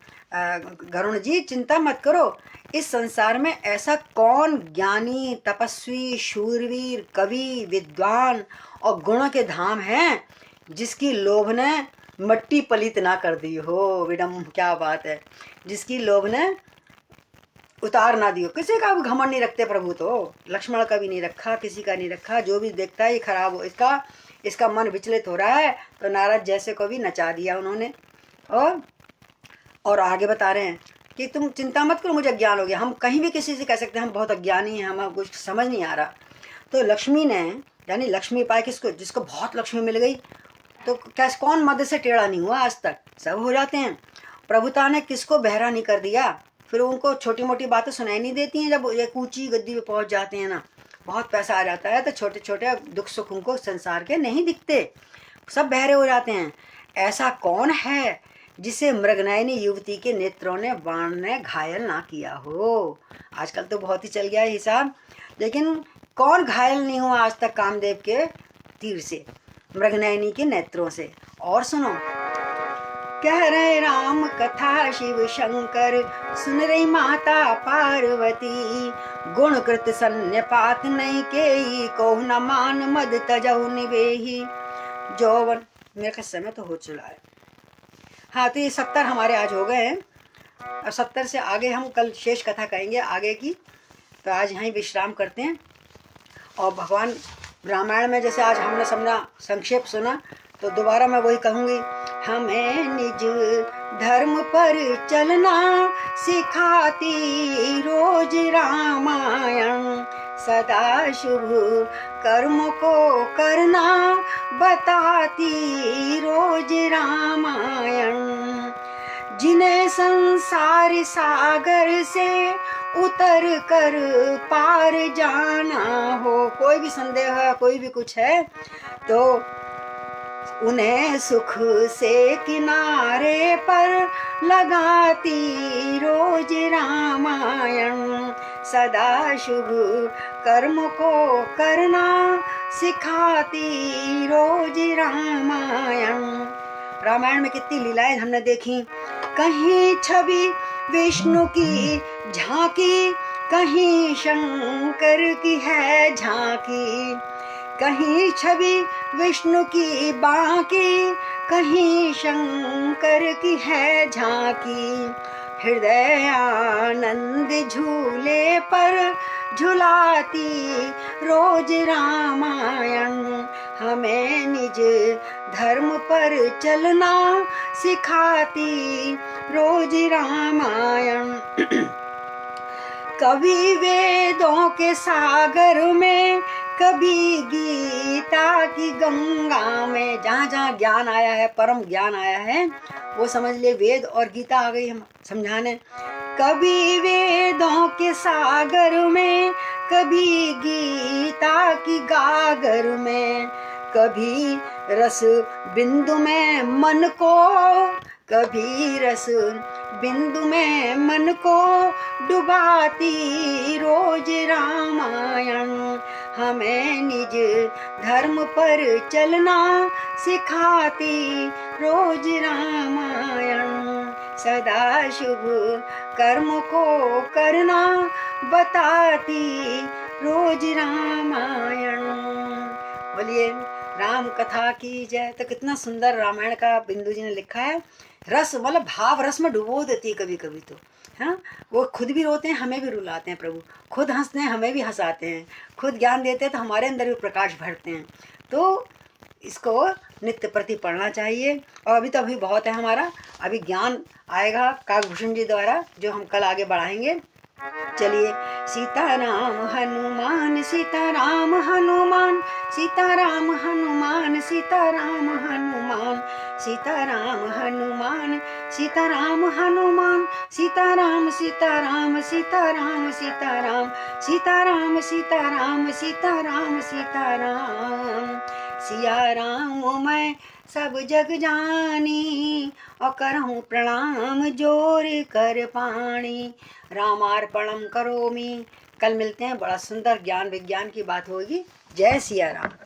गरुण जी चिंता मत करो। इस संसार में ऐसा कौन ज्ञानी, तपस्वी, शूरवीर, कवि, विद्वान और गुण के धाम है जिसकी लोभ ने मट्टी पलित ना कर दी हो। विडम, क्या बात है, जिसकी लोभ ने उतार ना दियो। किसी का भी घमंड नहीं रखते प्रभु, तो लक्ष्मण का भी नहीं रखा, किसी का नहीं रखा। जो भी देखता है ये खराब हो, इसका मन विचलित हो रहा है, तो नारद जैसे को भी नचा दिया उन्होंने। और आगे बता रहे हैं कि तुम चिंता मत करो, मुझे ज्ञान हो गया। हम कहीं भी किसी से कह सकते हैं हम बहुत अज्ञानी हैं, हमें कुछ समझ नहीं आ रहा। तो लक्ष्मी ने, यानी लक्ष्मी पाए किसको, जिसको बहुत लक्ष्मी मिल गई, तो कैसे कौन मध्य से टेढ़ा नहीं हुआ आज तक, सब हो जाते हैं। प्रभुता ने किसको बहरा नहीं कर दिया। फिर उनको छोटी मोटी बातें सुनाई नहीं देती हैं। जब एक ऊंची गद्दी पे पहुंच जाते हैं ना, बहुत पैसा आ जाता है, तो छोटे छोटे दुख सुख उनको संसार के नहीं दिखते, सब बहरे हो जाते हैं। ऐसा कौन है जिसे मृगनयनी युवती के नेत्रों ने बाण ने घायल ना किया हो। आजकल तो बहुत ही चल गया है हिसाब, लेकिन कौन घायल नहीं हुआ आज तक कामदेव के तीर से, मृगनयनी के नेत्रों से। और सुनो, कह रहे राम कथा शिव शंकर, सुन रही माता पार्वती, गुण कृत सन्यपात नहीं केई, को न मान मद तजहु निवेही। जौवन, मेरे का समय तो हो चुका है। हाँ, तो ये 70 हमारे आज हो गए हैं, और 70 से आगे हम कल शेष कथा कहेंगे आगे की। तो आज यहीं विश्राम करते हैं। और भगवान रामायण में जैसे आज हमने समझा, संक्षेप सुना, तो दोबारा मैं वही कहूँगी, हमें निज धर्म पर चलना सिखाती रोज रामायण, सदा शुभ कर्म को करना बताती रोज रामायण। जिन्हें संसार सागर से उतर कर पार जाना हो, कोई भी संदेह है, कोई भी कुछ है, तो उन्हें सुख से किनारे पर लगाती रोज रामायण, सदा शुभ कर्म को करना सिखाती रोज रामायण। रामायण में कितनी लीलाएं हमने देखी। कहीं छवि विष्णु की झांकी, कहीं शंकर की है झांकी, कहीं छवि विष्णु की बांकी, कहीं शंकर की है झांकी। हृदय आनंद झूले पर झुलाती रोज रामायण, हमें निज धर्म पर चलना सिखाती रोज रामायण। कभी वेदों के सागर में, कभी गीता की गंगा में। जहाँ जहाँ ज्ञान आया है, परम ज्ञान आया है, वो समझ ले वेद और गीता आ गई हम समझाने। कभी वेदों के सागर में, कभी गीता की गागर में, कभी रस बिंदु में मन को, कभी रस बिंदु में मन को डुबाती रोज रामायण, हमें निज धर्म पर चलना सिखाती रोज रामायण, सदा शुभ कर्म को करना बताती रोज रामायण। बोलिए राम कथा की जय। तो कितना सुंदर रामायण का बिंदु जी ने लिखा है। रस मतलब भाव रस में डुबो देती है कभी कभी तो, हाँ, वो खुद भी रोते हैं, हमें भी रुलाते हैं प्रभु, खुद हंसते हैं, हमें भी हंसाते हैं, खुद ज्ञान देते हैं तो हमारे अंदर भी प्रकाश भरते हैं। तो इसको नित्य प्रति पढ़ना चाहिए। और अभी तो अभी बहुत है हमारा, अभी ज्ञान आएगा काकभूषण जी द्वारा, जो हम कल आगे बढ़ाएंगे। चलिए, सीताराम हनुमान, सीताराम हनुमान, सीताराम हनुमान सीताराम हनुमान सीताराम हनुमान सीताराम हनुमान सीताराम सीताराम सीताराम सीताराम सीताराम सीताराम सीताराम सीताराम सिया राम मैं सब जग जानी और करहूँ प्रणाम जोर कर पाणी रामार्पणम करोमि। कल मिलते हैं, बड़ा सुंदर ज्ञान विज्ञान की बात होगी। जय सिया राम।